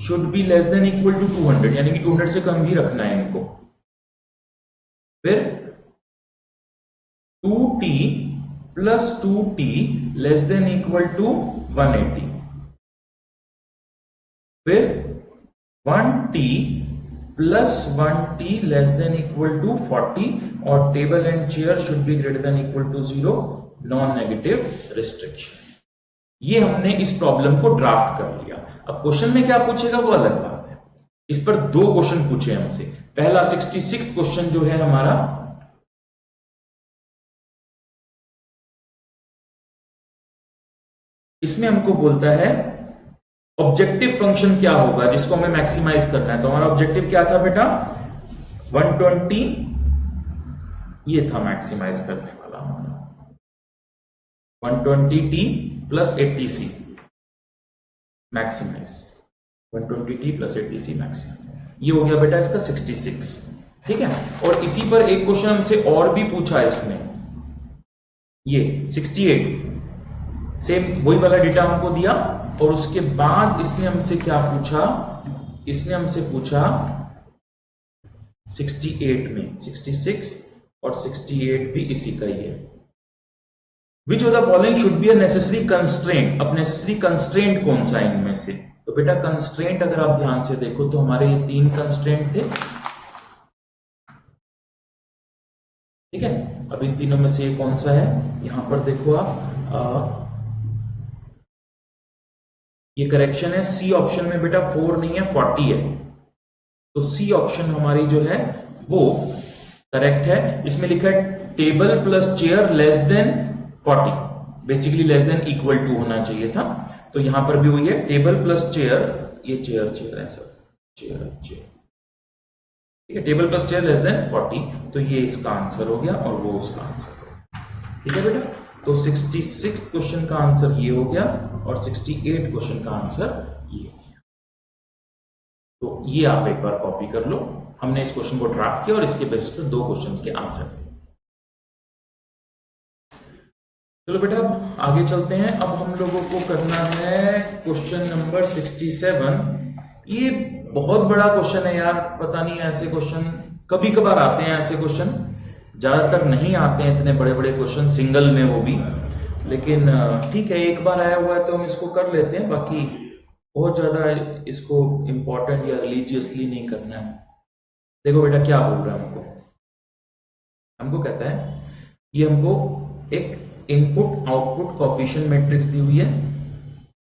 should be less than equal to 200, यानी कि 200 से कम ही रखना है इनको। फिर 2t plus 2t less than equal to 180। फिर 1t plus 1t less than equal to 40 और table and chair should be greater than equal to 0, non negative restriction. ये हमने इस प्रॉब्लम को ड्राफ्ट कर लिया। अब क्वेश्चन में क्या पूछेगा वो अलग बात है। इस पर 2 क्वेश्चन पूछे हमसे। पहला 66 क्वेश्चन जो है हमारा, इसमें हमको बोलता है ऑब्जेक्टिव फंक्शन क्या होगा जिसको हमें मैक्सिमाइज करना है। तो हमारा ऑब्जेक्टिव क्या था बेटा, 120, ये था मैक्सिमाइज करने वाला हमारा 120t plus 80c maximise, 120t plus 80c maximise, ये हो गया बेटा इसका 66। ठीक है, और इसी पर एक क्वेश्चन हमसे और भी पूछा इसने, ये 68, सेम वही वाला डेटा हमको दिया, और उसके बाद इसने हमसे क्या पूछा, इसने हमसे पूछा 68 में 66 और 68 भी इसी का ही है। Which of the following should be a necessary constraint, अब नेसेसरी कंस्ट्रेंट कौन सा है इनमें से? तो बेटा कंस्ट्रेंट अगर आप ध्यान से देखो तो हमारे ये 3 कंस्ट्रेंट थे। ठीक है, अब इन तीनों में से ये कौन सा है, यहां पर देखो आप, ये करेक्शन है, सी ऑप्शन में बेटा 4 नहीं है 40 है, तो सी ऑप्शन हमारी जो है वो करेक्ट है। इसमें लिखा है table plus chair less than 40, basically less than equal to होना चाहिए था, तो यहां पर भी वही है, टेबल प्लस चेयर, ये चेयर है सर, चेयर, ठीक है, table plus chair less than 40, तो ये इसका आंसर हो गया और वो उसका आंसर हो गया। ठीक है बेटा, तो 66 क्वेश्चन का आंसर ये हो गया और 68 क्वेश्चन का आंसर ये हो गया। तो ये आप एक बार कॉपी कर लो, हमने इस क्वेश्चन को ड्राफ्ट किया और इसके बेसिस पर 2 क्वेश्चंस के आंसर। चलो बेटा अब आगे चलते हैं। अब हम लोगों को करना है क्वेश्चन नंबर 67। ये बहुत बड़ा क्वेश्चन है यार, पता नहीं ऐसे क्वेश्चन कभी कभार आते हैं, ऐसे क्वेश्चन ज्यादातर नहीं आते हैं, इतने बड़े बड़े क्वेश्चन सिंगल में वो भी, लेकिन ठीक है एक बार आया हुआ है तो हम इसको कर लेते हैं, बाकी बहुत ज्यादा इसको इंपॉर्टेंट या रिलीजियसली नहीं करना है। देखो बेटा क्या बोल रहा है हमको, हमको कहता है ये हमको एक इनपुट आउटपुट कोएफिशिएंट मैट्रिक्स दी हुई है,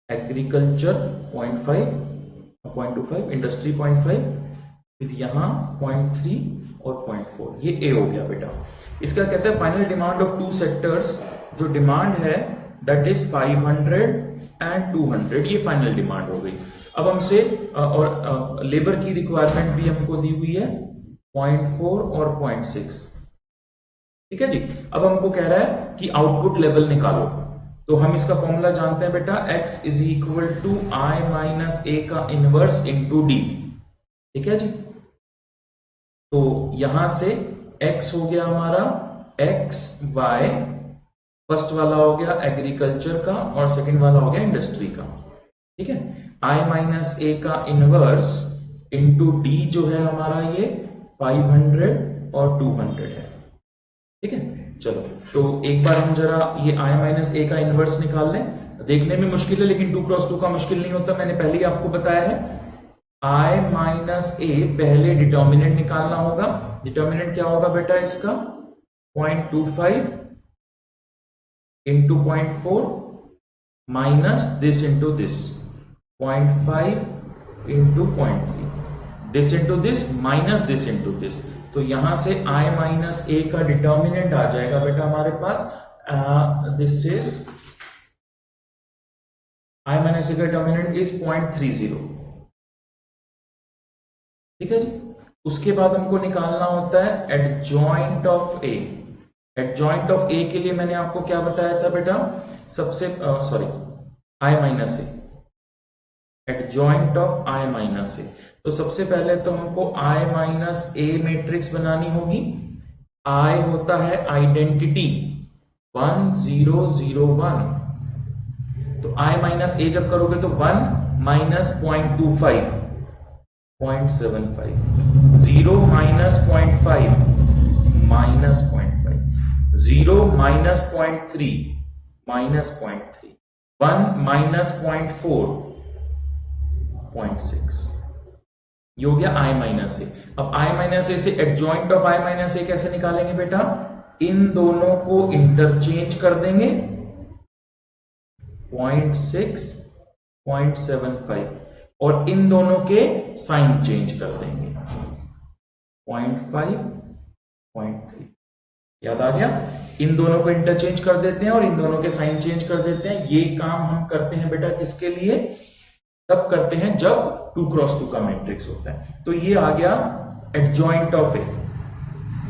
एग्रीकल्चर 0.5 0.25, इंडस्ट्री 0.5, फिर यहाँ 0.3 और 0.4, ये ए हो गया बेटा। इसका कहता है फाइनल डिमांड ऑफ 2 सेक्टर्स, जो डिमांड है दैट इज 500 एंड 200, ये फाइनल डिमांड हो गई। अब हमसे और लेबर की रिक्वायरमेंट भी हमको दी हुई है 0.4 और 0.6। ठीक है जी, अब हमको कह रहा है कि आउटपुट लेवल निकालो, तो हम इसका फॉर्मूला जानते हैं बेटा, x is equal to I minus A का इनवर्स इंटू डी। ठीक है जी, तो यहां से x हो गया हमारा x बाय, फर्स्ट वाला हो गया एग्रीकल्चर का और सेकंड वाला हो गया इंडस्ट्री का। ठीक है, i माइनस ए का इनवर्स इंटू डी जो है हमारा ये 500 और 200 है। ठीक है, चलो तो एक बार हम जरा ये i माइनस ए का इनवर्स निकाल लें। देखने में मुश्किल है लेकिन 2 क्रॉस 2 का मुश्किल नहीं होता, मैंने पहले ही आपको बताया है। i माइनस ए पहले डिटर्मिनेंट निकालना होगा, डिटर्मिनेंट क्या होगा बेटा इसका 0.25 into 0.4 minus this into this 0.5 into 0.3, this into this minus this into this, तो यहां से i माइनस ए का डिटर्मिनेंट आ जाएगा बेटा हमारे पास, this is i minus A का डिटर्मिनेंट इज 0.30। ठीक है जी, उसके बाद हमको निकालना होता है adjoint of A. Adjoint of A के लिए मैंने आपको क्या बताया था बेटा, सबसे sorry i minus A, adjoint of i minus A, तो सबसे पहले तो हमको i माइनस ए मैट्रिक्स बनानी होगी। i होता है आइडेंटिटी 1 0 0 1, तो i माइनस ए जब करोगे तो 1 minus 0.25 0.75, 0 minus 0.5 minus 0.5, 0 minus 0.3 minus 0.3, 1 minus 0.4 0.6, ये हो गया i माइनस ए। अब i माइनस ए से एडजॉइंट ऑफ i माइनस ए कैसे निकालेंगे बेटा, इन दोनों को इंटरचेंज कर देंगे 0.6 0.75 और इन दोनों के साइन चेंज कर देंगे 0.5 0.3, याद आ गया? इन दोनों को इंटरचेंज कर देते हैं और इन दोनों के साइन चेंज कर देते हैं। ये काम हम करते हैं बेटा किसके लिए? तब करते हैं जब 2 क्रॉस 2 का मैट्रिक्स होता है। तो ये आ गया एडजॉइंट ऑफ ए।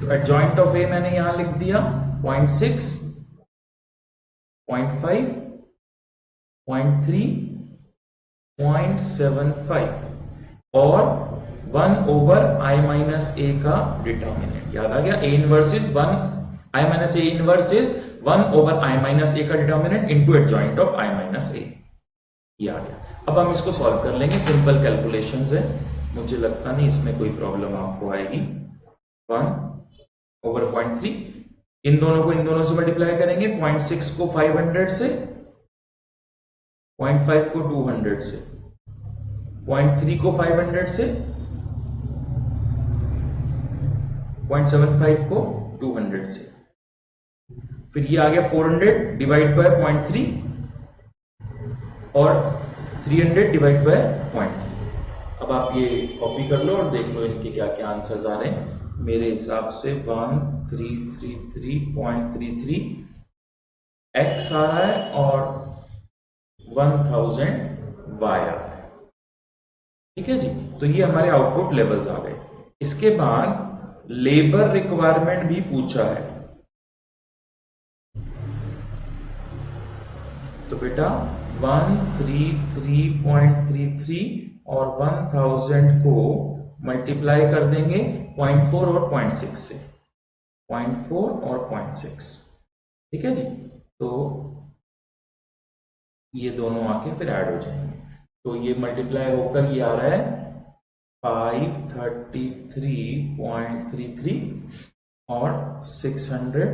तो एडजॉइंट ऑफ ए मैंने यहां लिख दिया 0.6, 0.5, 0.3, 0.75 और 1 ओवर i माइनस ए का डिटर्मिनेंट। याद आ गया? a inverse is 1, i minus A inverse is 1 over i minus A का determinant into adjoint of i minus A. ये आ गया। अब हम इसको सॉल्व कर लेंगे, सिंपल कैलकुलेशंस है, मुझे लगता नहीं इसमें कोई प्रॉब्लम आपको आएगी। 1 ओवर 0.3, इन दोनों को इन दोनों से मल्टीप्लाई करेंगे, 0.6 को 500 से, 0.5 को 200 से, 0.3 को 500 से, 0.75 को 200 से, फिर ये आ गया 400 डिवाइड बाय 0.3 और 300 डिवाइड बाय 0.3। अब आप ये कॉपी कर लो और देख लो इनके क्या क्या आंसर्स आ रहे हैं। मेरे हिसाब से 1333.33 x आ रहा है और 1000 y आ रहा है। ठीक है जी, तो ये हमारे आउटपुट लेवल्स आ गए। इसके बाद लेबर रिक्वायरमेंट भी पूछा है। तो बेटा 133.33 और 1000 को मल्टीप्लाई कर देंगे 0.4 और 0.6 से, 0.4 और 0.6। ठीक है जी, तो ये दोनों आके फिर ऐड हो जाएंगे। तो ये मल्टीप्लाई होकर ये आ रहा है 533.33 और 600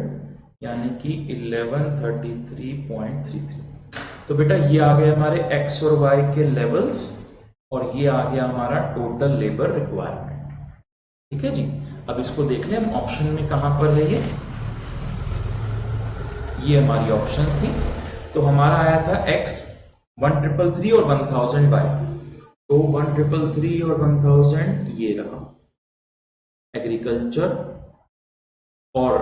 यानी कि 1133.33। तो बेटा ये आ गए हमारे x और y के लेवल्स और ये आ गया हमारा टोटल लेबर रिक्वायरमेंट। ठीक है जी, अब इसको देख लें हम ऑप्शन में कहां पर है। ये हमारी ऑप्शंस थी। तो हमारा आया था x 1333 और 1000 y। तो 1333 और 1000 ये रहा एग्रीकल्चर, और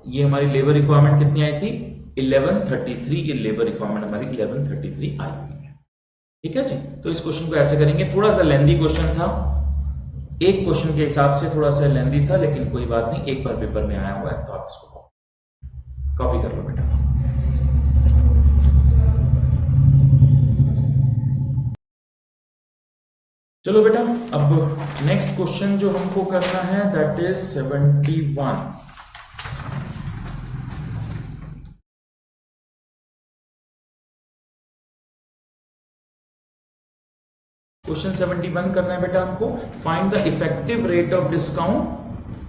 ये हमारी लेबर रिक्वायरमेंट कितनी आई थी? 1133। ये लेबर रिक्वायरमेंट हमारी 1133 आई हुई है। ठीक है जी, तो इस क्वेश्चन को ऐसे करेंगे। थोड़ा सा लेंदी क्वेश्चन था, एक क्वेश्चन के हिसाब से थोड़ा सा लेंदी था, लेकिन कोई बात नहीं, एक बार पेपर में आया हुआ है तो आप इसको कॉपी कर लो बेटा। चलो बेटा, अब नेक्स्ट क्वेश्चन जो हमको करना है दैट इज 71। क्वेश्चन 71 करना है बेटा हमको। Find the effective rate of discount.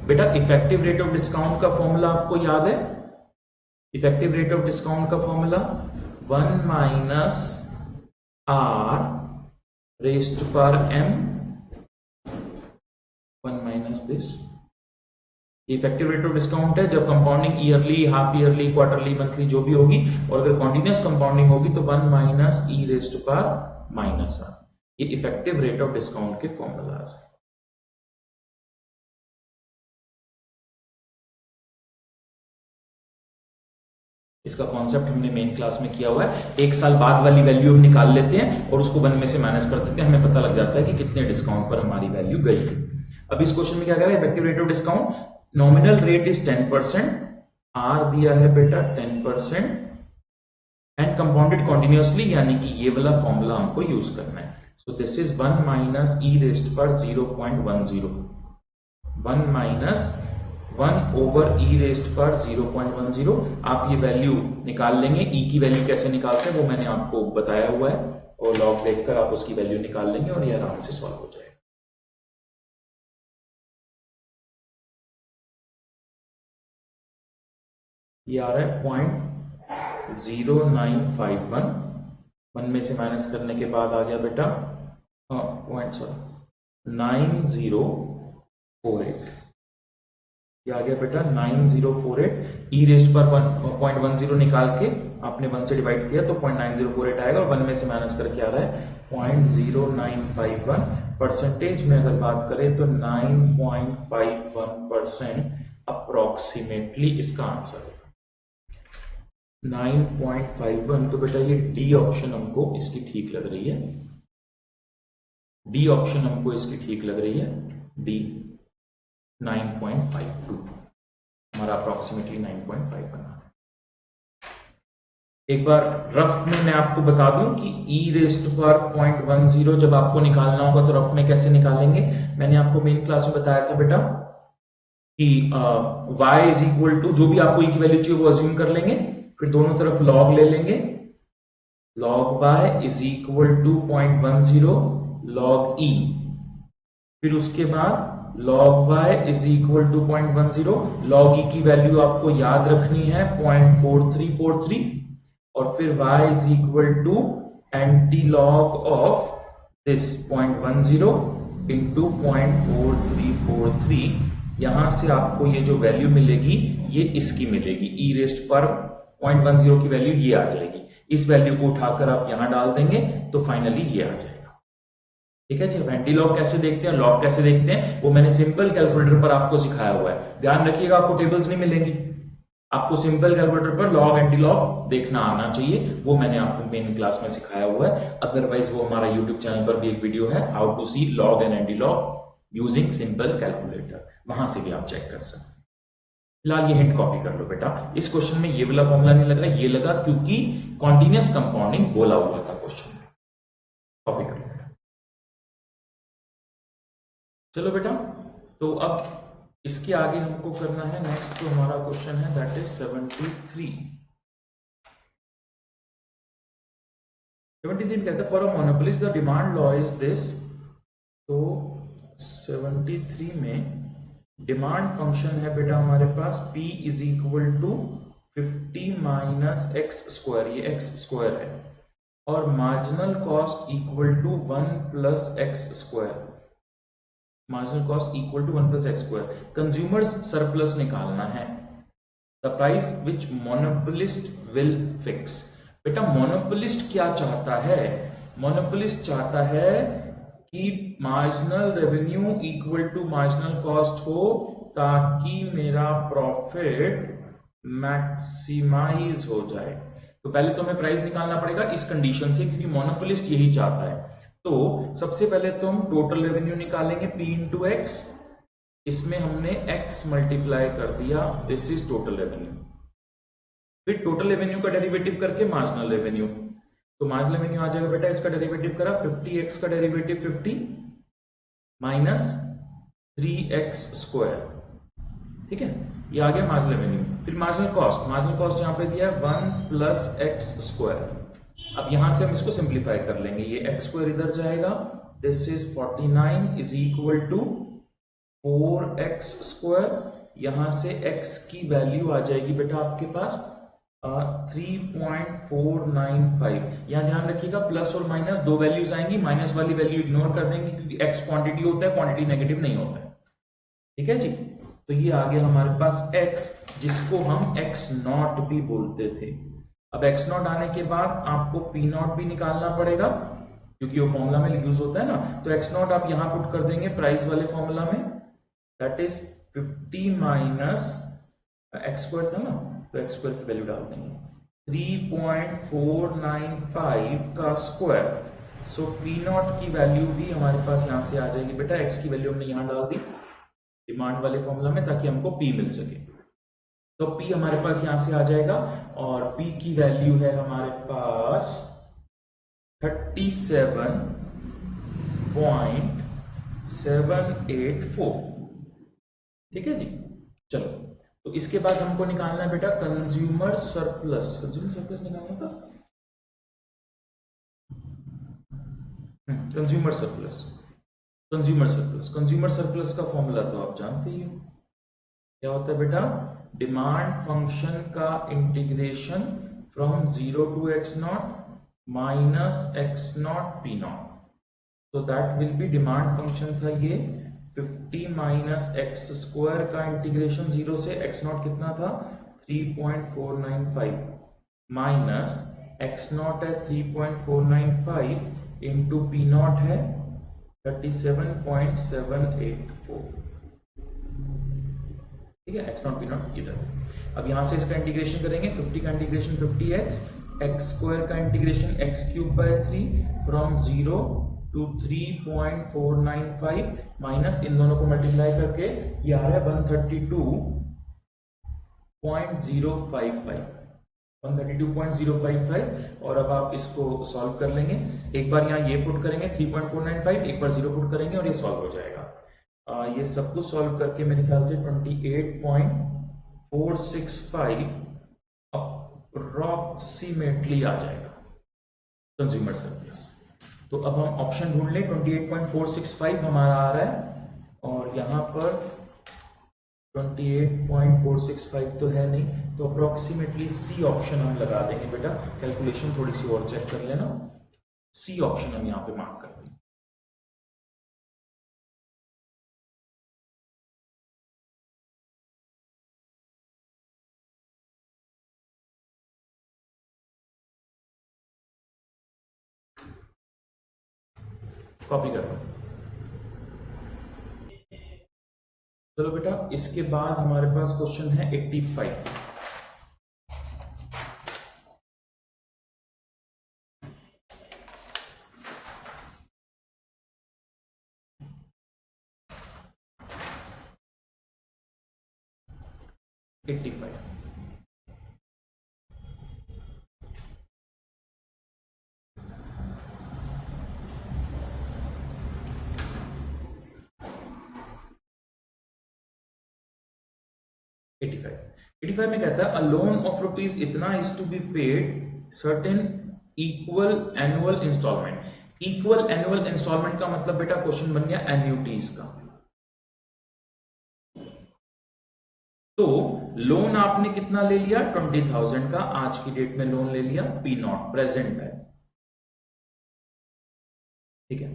बेटा इफेक्टिव रेट ऑफ डिस्काउंट का फॉर्मूला आपको याद है? इफेक्टिव रेट ऑफ डिस्काउंट का formula 1 minus R raised to power m, 1 minus this. Effective rate of discount है जब compounding yearly, half yearly, quarterly, monthly जो भी होगी, और अगर कॉन्टिन्यूस कंपाउंडिंग होगी तो 1 minus E raised to power minus R. ये इफेक्टिव रेट ऑफ डिस्काउंट के फॉर्मूलाज है। इसका कॉन्सेप्ट हमने मेन क्लास में किया हुआ है। एक साल बाद वाली वैल्यू हम निकाल लेते हैं और उसको 1 में से माइनस कर देते हैं, हमें पता लग जाता है कि कितने डिस्काउंट पर हमारी वैल्यू गई है। अब इस क्वेश्चन में क्या करें? Effective rate of discount, nominal rate is 10%, R दिया है बेटा 10%, एंड कंपाउंडेड कॉन्टिन्यूसली, यानी कि ये वाला फॉर्मूला हमको यूज करना है। So this is 1 minus E raised पर 0.10, 1 माइनस 1 ओवर ई रेज्ड पर 0.10। आप ये वैल्यू निकाल लेंगे। ई की वैल्यू कैसे निकालते हैं वो मैंने आपको बताया हुआ है, और लॉग देखकर आप उसकी वैल्यू निकाल लेंगे और ये आराम से सॉल्व हो जाएगा। ये आ रहा है 0.0951, 1 में से माइनस करने के बाद आ गया बेटा 9048। ये आ गया बेटा 9048। ई रेज्ड पर 0.10 निकाल के आपने 1 से डिवाइड किया तो 0.9048 आएगा, और 1 में से माइनस करके आ रहा है 0.0951। परसेंटेज में अगर बात करें तो 9.51% अप्रोक्सीमेटली इसका आंसर है 9.51। तो बेटा ये डी ऑप्शन हमको इसकी ठीक लग रही है, डी ऑप्शन हमको इसकी ठीक लग रही है, डी 9.52 हमारा अप्रोक्सीमेटली 9.5 बना। एक बार रफ में मैं आपको बता दूं कि e रेस्ट पर 0.10 जब आपको निकालना होगा तो रफ में कैसे निकालेंगे। मैंने आपको मेन क्लास में बताया था बेटा कि y इज इक्वल टू जो भी आपको e की वैल्यू चाहिए वो अज्यूम कर लेंगे, फिर दोनों तरफ log ले लेंगे, log y is equal to 0.10 log e, फिर उसके बाद log y is equal to 0.10 log e की वैल्यू आपको याद रखनी है 0.4343, और फिर y is equal to anti log of this 0.10 into 0.4343। यहां से आपको ये जो वैल्यू मिलेगी ये इसकी मिलेगी, e रेस्ट पर 0.10 की वैल्यू ये आ जाएगी। इस वैल्यू को उठाकर आप यहां डाल देंगे तो फाइनली ये आ जाएगा। ठीक है जी। एंटी लॉग कैसे देखते हैं, लॉग कैसे देखते हैं, वो मैंने सिंपल कैलकुलेटर पर आपको सिखाया हुआ है। ध्यान रखिएगा आपको टेबल्स नहीं मिलेंगी, आपको सिंपल कैलकुलेटर पर लॉग एंटी लॉग देखना आना चाहिए, वो मैंने आपको मेन क्लास में सिखाया हुआ है। अदरवाइज वो हमारा यूट्यूब चैनल पर भी एक वीडियो है, how to see log and anti log using simple calculator, वहां से भी आप चेक कर सकते हैं। फिलहाल ये हिंट कॉपी कर लो बेटा। इस क्वेश्चन में ये वाला फॉर्मूला नहीं लग रहा, ये लगा क्योंकि कॉन्टिन्यूअस कंपाउंडिंग बोला हुआ था क्वेश्चन में। कॉपी कर लो। चलो बेटा, तो अब इसके आगे हमको करना है नेक्स्ट जो हमारा क्वेश्चन है दैट इज 73। 73 कहता है for a monopolist the demand law is this. तो 73 में डिमांड फंक्शन है बेटा हमारे पास p is equal to 50 minus x square, ये एक्स स्क्वायर है, और marginal cost equal to 1 plus x square, marginal cost equal to 1 plus x square. Consumers surplus निकालना है, the price which monopolist will fix. बेटा मोनोपोलिस्ट क्या चाहता है, मोनोपोलिस्ट चाहता है कि marginal revenue equal to marginal cost हो ताकि मेरा प्रॉफिट मैक्सिमाइज हो जाए। तो पहले तो हमें प्राइस निकालना पड़ेगा इस कंडीशन से, क्योंकि मोनोपोलिस्ट यही चाहता है। तो सबसे पहले तो हम टोटल रेवेन्यू निकालेंगे p इंटू एक्स, इसमें हमने x मल्टीप्लाई कर दिया, दिस इज टोटल रेवेन्यू। फिर टोटल रेवेन्यू का डेरिवेटिव करके मार्जिनल रेवेन्यू, तो मार्जिनल रेवेन्यू आ जाएगा बेटा, इसका डेरिवेटिव करा 50x का डेरिवेटिव 50 माइनस 3x स्क्वायर, ठीक है, ये आ गया मार्जिनल रेवेन्यू। फिर मार्जिनल कॉस्ट, मार्जिनल कॉस्ट यहां पे दिया 1 प्लस एक्स स्क्वायर। अब यहां से हम इसको सिंप्लीफाई कर लेंगे, ये एक्स स्क्वायर इधर जाएगा, this is 49 is equal to 4x square. यहां से x की वैल्यू आ जाएगी बेटा आपके पास 3.495। यहां ध्यान रखिएगा प्लस और माइनस दो वैल्यूज आएंगी, माइनस वाली वैल्यू इग्नोर कर देंगे क्योंकि x क्वांटिटी होता है, क्वांटिटी नेगेटिव नहीं होता है। ठीक है जी। तो ये आ गया हमारे पास x, जिसको हम x नॉट भी बोलते थे। अब x नॉट आने के बाद आपको p नॉट भी निकालना पड़ेगा क्योंकि वो फॉर्मूला में यूज होता है ना। तो x नॉट आप यहां पुट कर देंगे प्राइस वाले फॉर्मूला में, that is 50 minus x square था ना, तो एक्स स्क्वायर की वैल्यू डाल देंगे 3.495 का स्क्वायर। सो पी नॉट की वैल्यू भी हमारे पास यहां से आ जाएगी बेटा, एक्स की वैल्यू हमने यहां डाल दी डिमांड वाले फॉर्मूला में ताकि हमको पी मिल सके। तो पी हमारे पास यहां से आ जाएगा और पी की वैल्यू है हमारे पास 37.784। ठीक है जी। चलो, तो इसके बाद हमको निकालना है बेटा कंज्यूमर सरप्लस। कंज्यूमर सरप्लस निकालना था, consumer surplus, consumer surplus. Consumer surplus का फॉर्मूला तो आप जानते ही हो, क्या होता है बेटा, डिमांड फंक्शन का integration from 0 to x not minus x not p not. So that will be demand function था ये 50 माइनस एक्स स्क्वायर का इंटीग्रेशन 0 से x नॉट कितना था 3.495 माइनस x नॉट है 3.495 इंटू पी नॉट है 37.784। ठीक है, x नॉट पी नॉट इधर। अब यहां से इसका इंटीग्रेशन करेंगे, 50 का इंटीग्रेशन 50x, x स्क्वायर का integration x cube by 3 from 0 to 3.495 minus इन दोनों को मल्टीप्लाई करके ये आ रहा है 132.055 और अब आप इसको सॉल्व कर लेंगे। एक बार यहाँ ये पुट करेंगे 3.495, एक बार 0 पुट करेंगे और ये सॉल्व हो जाएगा। ये सब कुछ सॉल्व करके मेरे ख्याल से 28.465 अप्रोक्सीमेटली आ जाएगा कंज्यूमर सरप्लस। तो अब हम ऑप्शन ढूंढ लें, 28.465 हमारा आ रहा है और यहाँ पर 28.465 तो है नहीं, तो अप्रोक्सीमेटली सी ऑप्शन हम लगा देंगे बेटा। कैलकुलेशन थोड़ी सी और चेक कर लेना, सी ऑप्शन हम यहाँ पे मार्क कर देंगे। कॉपी कर लो। चलो बेटा, इसके बाद हमारे पास क्वेश्चन है 85। एटी फाइव में कहता है अ लोन ऑफ रुपीज इतना is to be paid certain equal annual installment. Equal annual installment का मतलब बेटा क्वेश्चन बन गया एन्युटीज का। तो लोन आपने कितना ले लिया, 20,000 का आज की डेट में लोन ले लिया, पी नॉट प्रेजेंट है, ठीक है।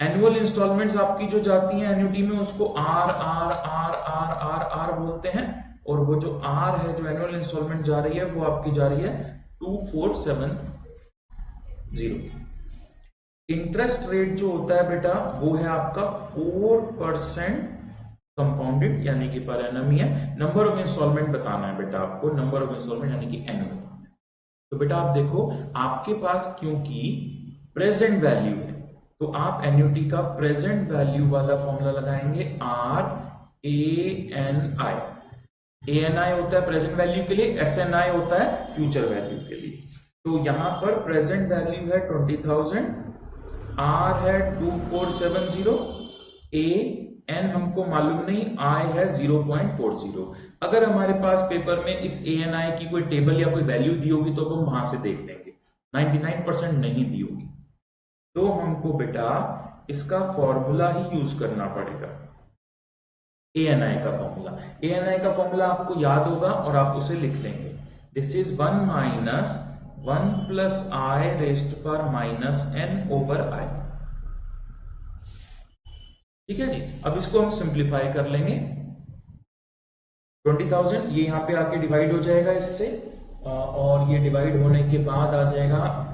एनुअल इंस्टॉलमेंट्स आपकी जो जाती हैं एन्युटी में उसको R R R R R R बोलते हैं, और वो जो आर है जो एनुअल इंस्टॉलमेंट जा रही है वो आपकी जा रही है 2470। इंटरेस्ट रेट जो होता है बेटा वो है आपका 4% कंपाउंडेड यानी कि पर एनम ही है। नंबर ऑफ इंस्टॉलमेंट बताना है बेटा आपको, नंबर ऑफ इंस्टॉलमेंट यानी कि एनुअल। तो बेटा आप देखो आपके पास क्योंकि प्रेजेंट वैल्यू है तो आप एन्युटी का प्रेजेंट वैल्यू वाला फॉर्मूला लगाएंगे, R A N I. A N I होता है प्रेजेंट वैल्यू के लिए, एस एन आई होता है फ्यूचर वैल्यू के लिए। तो यहां पर प्रेजेंट वैल्यू है 20,000, आर है 2470, ए एन हमको मालूम नहीं, आई है 0.40। अगर हमारे पास पेपर में इस ए एन आई की कोई टेबल या कोई वैल्यू दी होगी तो हम वहां से देख लेंगे, 99% नहीं दी होगी। तो हमको बेटा इसका फॉर्मूला ही यूज करना पड़ेगा, ए एन आई का फॉर्मूला। ए एन आई का फॉर्मूला आपको याद होगा और आप उसे लिख लेंगे, this is 1 minus 1 plus I rest पर माइनस एन ओवर आई। ठीक है जी। अब इसको हम सिंप्लीफाई कर लेंगे, 20,000 ये यहां पे आके डिवाइड हो जाएगा इससे, और ये डिवाइड होने के बाद आ जाएगा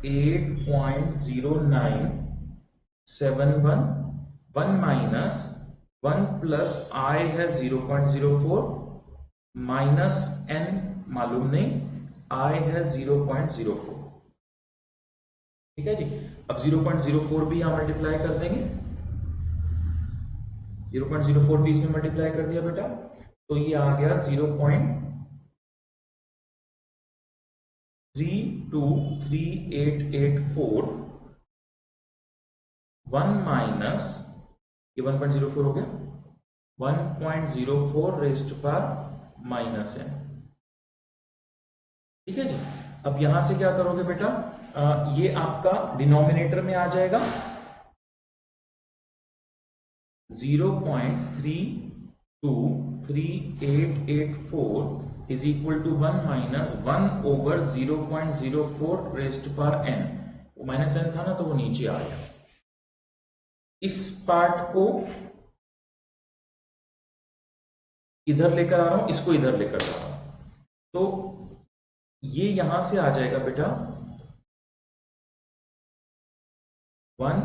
8.0971, 1 माइनस 1 प्लस आई है 0.04 माइनस एन मालूम नहीं, आई है 0.04। ठीक है जी। अब 0.04 भी यहां मल्टीप्लाई कर देंगे, 0.04 भी इसमें मल्टीप्लाई कर दिया बेटा, तो ये आ गया 0.323884, 1 माइनस ये 1.04 हो गया, 1.04 रेस्ट पर माइनस एन। ठीक है जी। अब यहां से क्या करोगे बेटा, ये आपका डिनोमिनेटर में आ जाएगा, 0.323884 is equal to 1 minus 1 over 0.04 raised पर एन। वो माइनस एन था ना तो वो नीचे आ गया। इस पार्ट को इधर लेकर आ रहा हूं, इसको इधर लेकर जा रहा हूं, तो ये यहां से आ जाएगा बेटा 1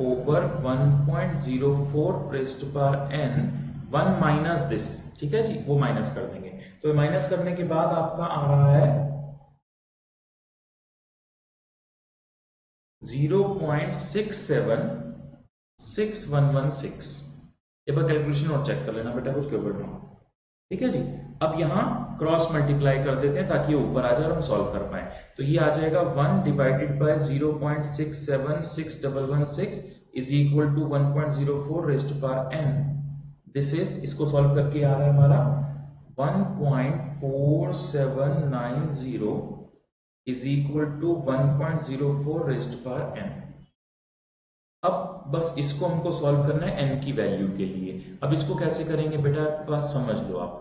ओवर 1.04 रेस्ट पर एन 1 माइनस दिस, ठीक है जी, वो माइनस कर देंगे। तो माइनस करने के बाद आपका आ रहा है 0.676116। एक बार कैलकुलेशन और चेक कर लेना बेटा, कुछ गड़बड़ ना हो, ठीक है जी। अब यहां क्रॉस मल्टीप्लाई कर देते हैं ताकि ये ऊपर आ जाए और हम सॉल्व कर पाए। तो ये आ जाएगा 1 divided by 0.676116 is equal to 1.04 raised to power n। This is, इसको सॉल्व करके आ रहा है हमारा 1.4790 is equal to 1.04 raised to power n। अब बस इसको हमको सॉल्व करना है n की वैल्यू के लिए। अब इसको कैसे करेंगे बेटा, बात समझ लो आप।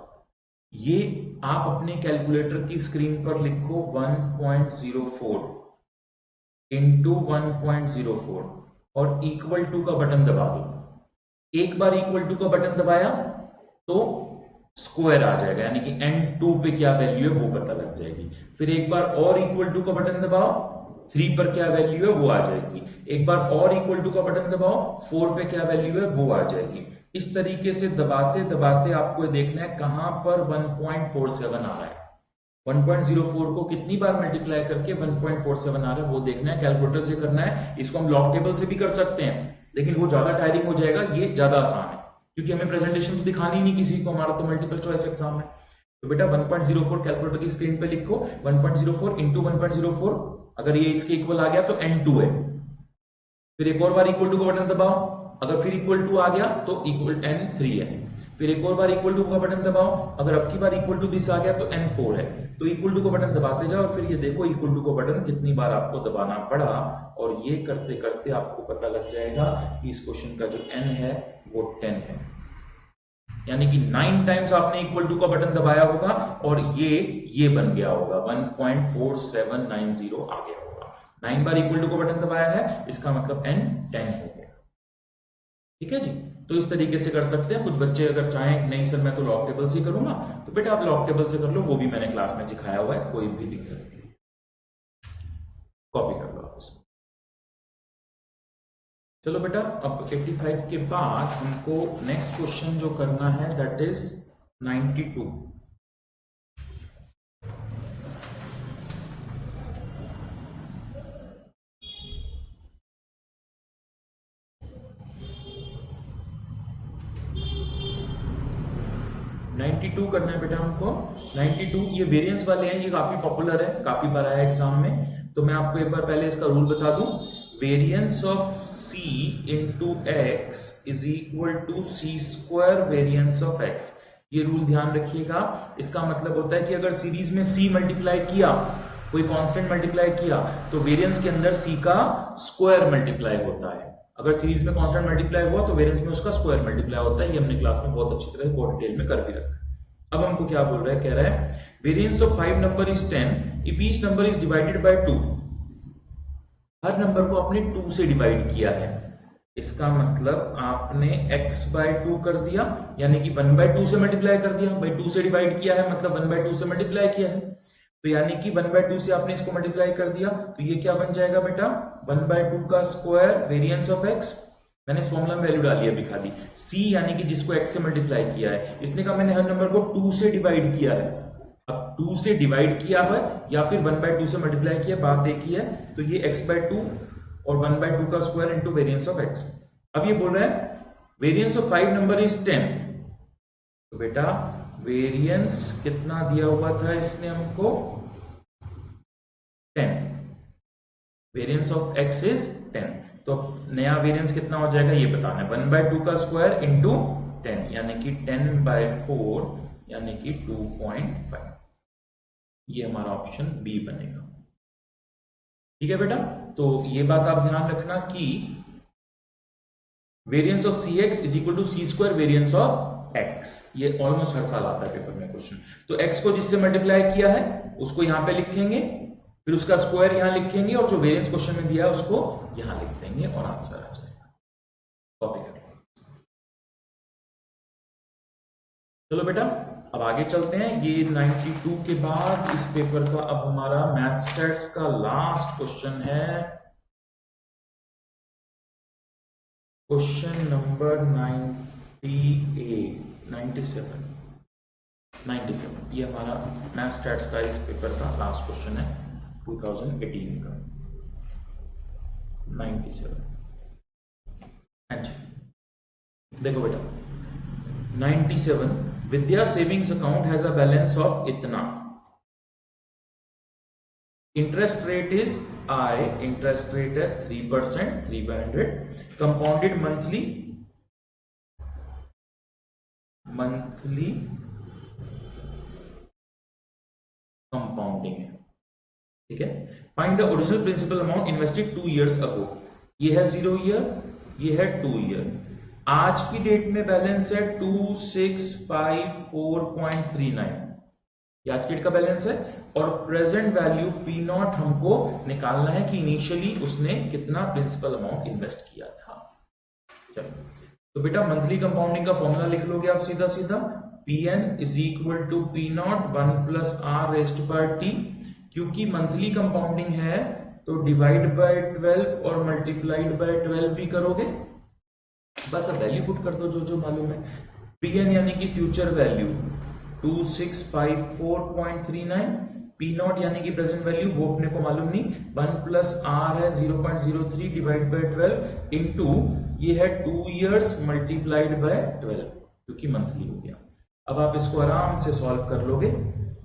ये आप अपने कैलकुलेटर की स्क्रीन पर लिखो 1.04 इंटू 1.04 और इक्वल टू का बटन दबा दो। एक बार इक्वल टू का बटन दबाया तो स्क्वायर आ जाएगा, यानी कि n2 पे क्या वैल्यू है वो पता लग जाएगी। फिर एक बार और इक्वल टू का बटन दबाओ, 3 पर क्या वैल्यू है वो आ जाएगी। एक बार और इक्वल टू का बटन दबाओ, 4 पे क्या वैल्यू है वो आ जाएगी। इस तरीके से दबाते दबाते आपको देखना है कहां पर 1.47 आ रहा है। 1.04 को कितनी बार मल्टीप्लाई करके 1.47 आ रहा है वो देखना है, कैलकुलेटर से करना है। इसको हम लॉग टेबल से भी कर सकते हैं, लेकिन वो ज्यादा टायरिंग हो जाएगा, ये ज्यादा आसान है क्योंकि हमें प्रेजेंटेशन तो दिखानी नहीं किसी को, हमारा तो मल्टीपल चॉइस एग्जाम है। तो बेटा 1.04 कैलकुलेटर की स्क्रीन पे लिखो, 1.04 इंटू 1.04, अगर ये इसके इक्वल आ गया तो n2 है। फिर एक और बार इक्वल टू का बटन दबाओ, अगर फिर इक्वल टू आ गया तो इक्वल n3 है। फिर एक और बार इक्वल टू का बटन दबाओ, अगर अब की बार इक्वल टू दिस आ गया तो n4 है। तो इक्वल टू का बटन दबाते जाओ और फिर ये देखो इक्वल टू का बटन कितनी बार आपको दबाना पड़ा, और ये करते करते आपको पता लग जाएगा कि इस क्वेश्चन का जो n है वो 10 है। यानी कि 9 टाइम्स आपने इक्वल टू का बटन दबाया होगा और ये बन गया होगा 1.4790 आ गया होगा। 9 बार इक्वल टू का बटन दबाया है, इसका मतलब n 10 हो गया, ठीक है जी। तो इस तरीके से कर सकते हैं। कुछ बच्चे अगर चाहें नहीं सर मैं तो लॉग टेबल से करूंगा, तो बेटा आप लॉग टेबल से कर लो, वो भी मैंने क्लास में सिखाया हुआ है, कोई भी दिक्कत नहीं, कॉपी कर लो आप इसको। चलो बेटा, अब 85 के बाद हमको नेक्स्ट क्वेश्चन जो करना है दैट इज 92। करना है बेटा हमको 92। ये वेरिएंस वाले हैं, ये काफी पॉपुलर है, काफी बार आया एग्जाम में। तो मैं आपको एक बार पहले इसका रूल बता दूं, variance of c into x is equal to c square variance of x। ये रूल ध्यान रखिएगा। इसका मतलब होता है कि अगर सीरीज में c मल्टीप्लाई किया, कोई कांस्टेंट मल्टीप्लाई किया, तो वेरिएंस के अंदर c का स्क्वायर मल्टीप्लाई होता है। अगर सीरीज में कांस्टेंट मल्टीप्लाई हुआ तो वेरिएंस में उसका स्क्वायर मल्टीप्लाई होता है। ये हमने क्लास में बहुत अच्छी तरह बहुत डिटेल में कर भी रखा है। अब हमको क्या बोल रहा है, कह रहा है variance of 5 number is 10 if each number is divided by 2। Her number को आपने 2 से डिवाइड किया है, इसका मतलब आपने x बाय 2 कर दिया, यानी कि 1 बाय 2 से मल्टीप्लाई कर दिया। भाई 2 से डिवाइड किया है मतलब 1 बाय 2 से मल्टीप्लाई किया है, तो यानी कि 1 बाय 2 से आपने इसको मल्टीप्लाई कर दिया। तो ये क्या बन जाएगा बेटा, 1 बाय 2 का स्क्वायर वेरिएंस ऑफ x। मैंने इस फॉर्मूला में वैल्यू डाली है, दिखा दी। c यानी कि जिसको x से मल्टीप्लाई किया है, इसने कहा मैंने हर नंबर को 2 से डिवाइड किया है। अब 2 से डिवाइड किया है या फिर 1 बाय 2 से मल्टीप्लाई किया, बात देखी है। तो ये x बाय 2 और 1 बाय 2 का square into variance of x। अब ये बोल रहा है वेरिएंस ऑफ 5 नंबर इज 10। तो बेटा वेरिएंस कितना दिया हुआ था इसने हमको, 10। Variance of x is 10। तो नया वेरिएंस कितना हो जाएगा ये बताना है, 1 बाय 2 का स्क्वायर इंटू 10, यानी कि 10 बाय 4 यानी कि 2.5। ये हमारा ऑप्शन बी बनेगा, ठीक है बेटा। तो ये बात आप ध्यान रखना कि variance of c x is equal to c square variance of x. ये ऑलमोस्ट हर साल आता है पेपर में क्वेश्चन। तो एक्स को जिससे मल्टीप्लाई किया है उसको यहां पे लिखेंगे, फिर उसका स्क्वायर यहां लिखेंगे और जो वेरिएंस क्वेश्चन में दिया है उसको यहां लिख देंगे और आंसर आ जाएगा। कॉपी कर लो। चलो बेटा अब आगे चलते हैं। ये 92 के बाद इस पेपर का अब हमारा मैथ स्टैट्स का लास्ट क्वेश्चन है, क्वेश्चन नंबर 98। 97 ये हमारा मैथ स्टैट्स का इस पेपर का लास्ट क्वेश्चन है 2018 का। 97। अच्छा देखो बेटा 97 Vidya savings account has a balance of इतना, interest rate is I, interest rate है 3%, 3/100, कंपाउंडेड मंथली कंपाउंडिंग है, ठीक है। Find the original principal amount invested 2 years ago, ये है 0 ईयर, ये है 2 ईयर। आज की डेट में बैलेंस है 2654.39, ये आज की डेट का बैलेंस है, और प्रेजेंट वैल्यू पी नॉट हमको निकालना है कि इनिशियली उसने कितना प्रिंसिपल अमाउंट इन्वेस्ट किया था। चलो तो बेटा मंथली कंपाउंडिंग का फॉर्मूला लिख लोगे आप सीधा सीधा, Pn is equal to p not 1 + r⁻t, क्योंकि मंथली कंपाउंडिंग है तो डिवाइड बाय 12 और मल्टीप्लाइड बाय 12 भी करोगे, बस अब वैल्यू पुट कर दो जो जो मालूम है। Pn यानी कि फ्यूचर वैल्यू 2654.39, पी नॉट यानी कि प्रेजेंट वैल्यू वो अपने को मालूम नहीं, 1 + r है 0.03 डिवाइड बाय 12 इनटू ये है 2 years मल्टीप्लाइड बाय 12, क्योंकि मंथली हो गया। अब आप इसको आराम से सॉल्व कर लोगे,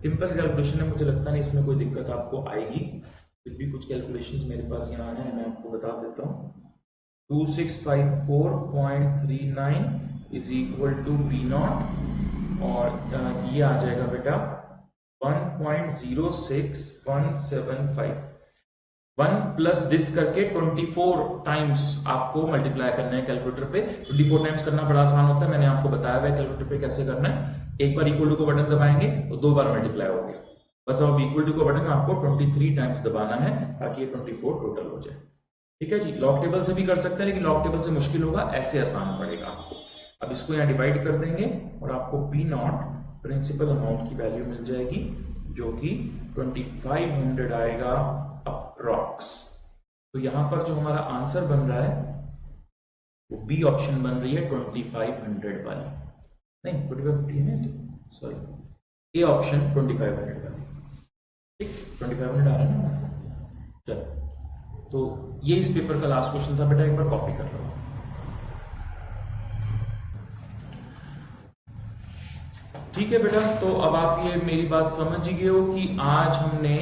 सिंपल कैलकुलेशन है, मुझे लगता नहीं इसमें कोई दिक्कत आपको आएगी। फिर भी कुछ कैलकुलेशंस मेरे पास यहाँ है, मैं आपको बता देता हूँ। 2654.39 is equal to p not, और ये आ जाएगा बेटा 1.06175, 1 प्लस दिस करके 24 टाइम्स आपको मल्टीप्लाई करना है कैलकुलेटर पे। 24 टाइम्स करना बड़ा आसान होता है, मैंने आपको बताया हुआ है कैलकुलेटर पे कैसे करना है। एक बार इक्वल टू को बटन दबाएंगे तो 2 बार मल्टीप्लाई हो गया, बस अब इक्वल टू को बटन आपको 23 टाइम्स दबाना है ताकि ये 24 टोटल हो जाए, ठीक है जी। लॉग टेबल से भी कर सकते हैं, लेकिन लॉग टेबल से मुश्किल होगा, ऐसे आसान पड़ेगा आपको। अब इसको यहाँ डिवाइड कर देंगे और आपको पी नॉट प्रिंसिपल अमाउंट की वैल्यू मिल जाएगी जो कि 2500 आएगा अप्रॉक्स। तो यहां पर जो हमारा आंसर बन रहा है वो बी ऑप्शन बन रही है 2500 वाली, नहीं 2550 है, सॉरी ए ऑप्शन 2500 वाली, ठीक 2500 आ रहा है ना। चलो तो ये इस पेपर का लास्ट क्वेश्चन था बेटा, एक बार कॉपी कर लो। ठीक है बेटा, तो अब आप ये मेरी बात समझ ही गए हो कि आज हमने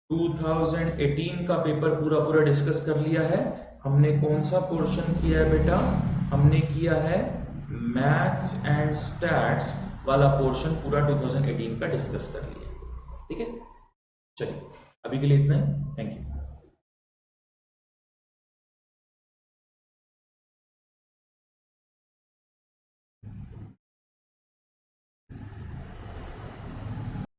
2018 का पेपर पूरा पूरा डिस्कस कर लिया है। हमने कौन सा पोर्शन किया है बेटा, हमने किया है मैथ्स एंड स्टैट्स वाला पोर्शन पूरा 2018 का डिस्कस कर लिया, ठीक है। चलिए अभी के लिए इतना ही, थैंक यू।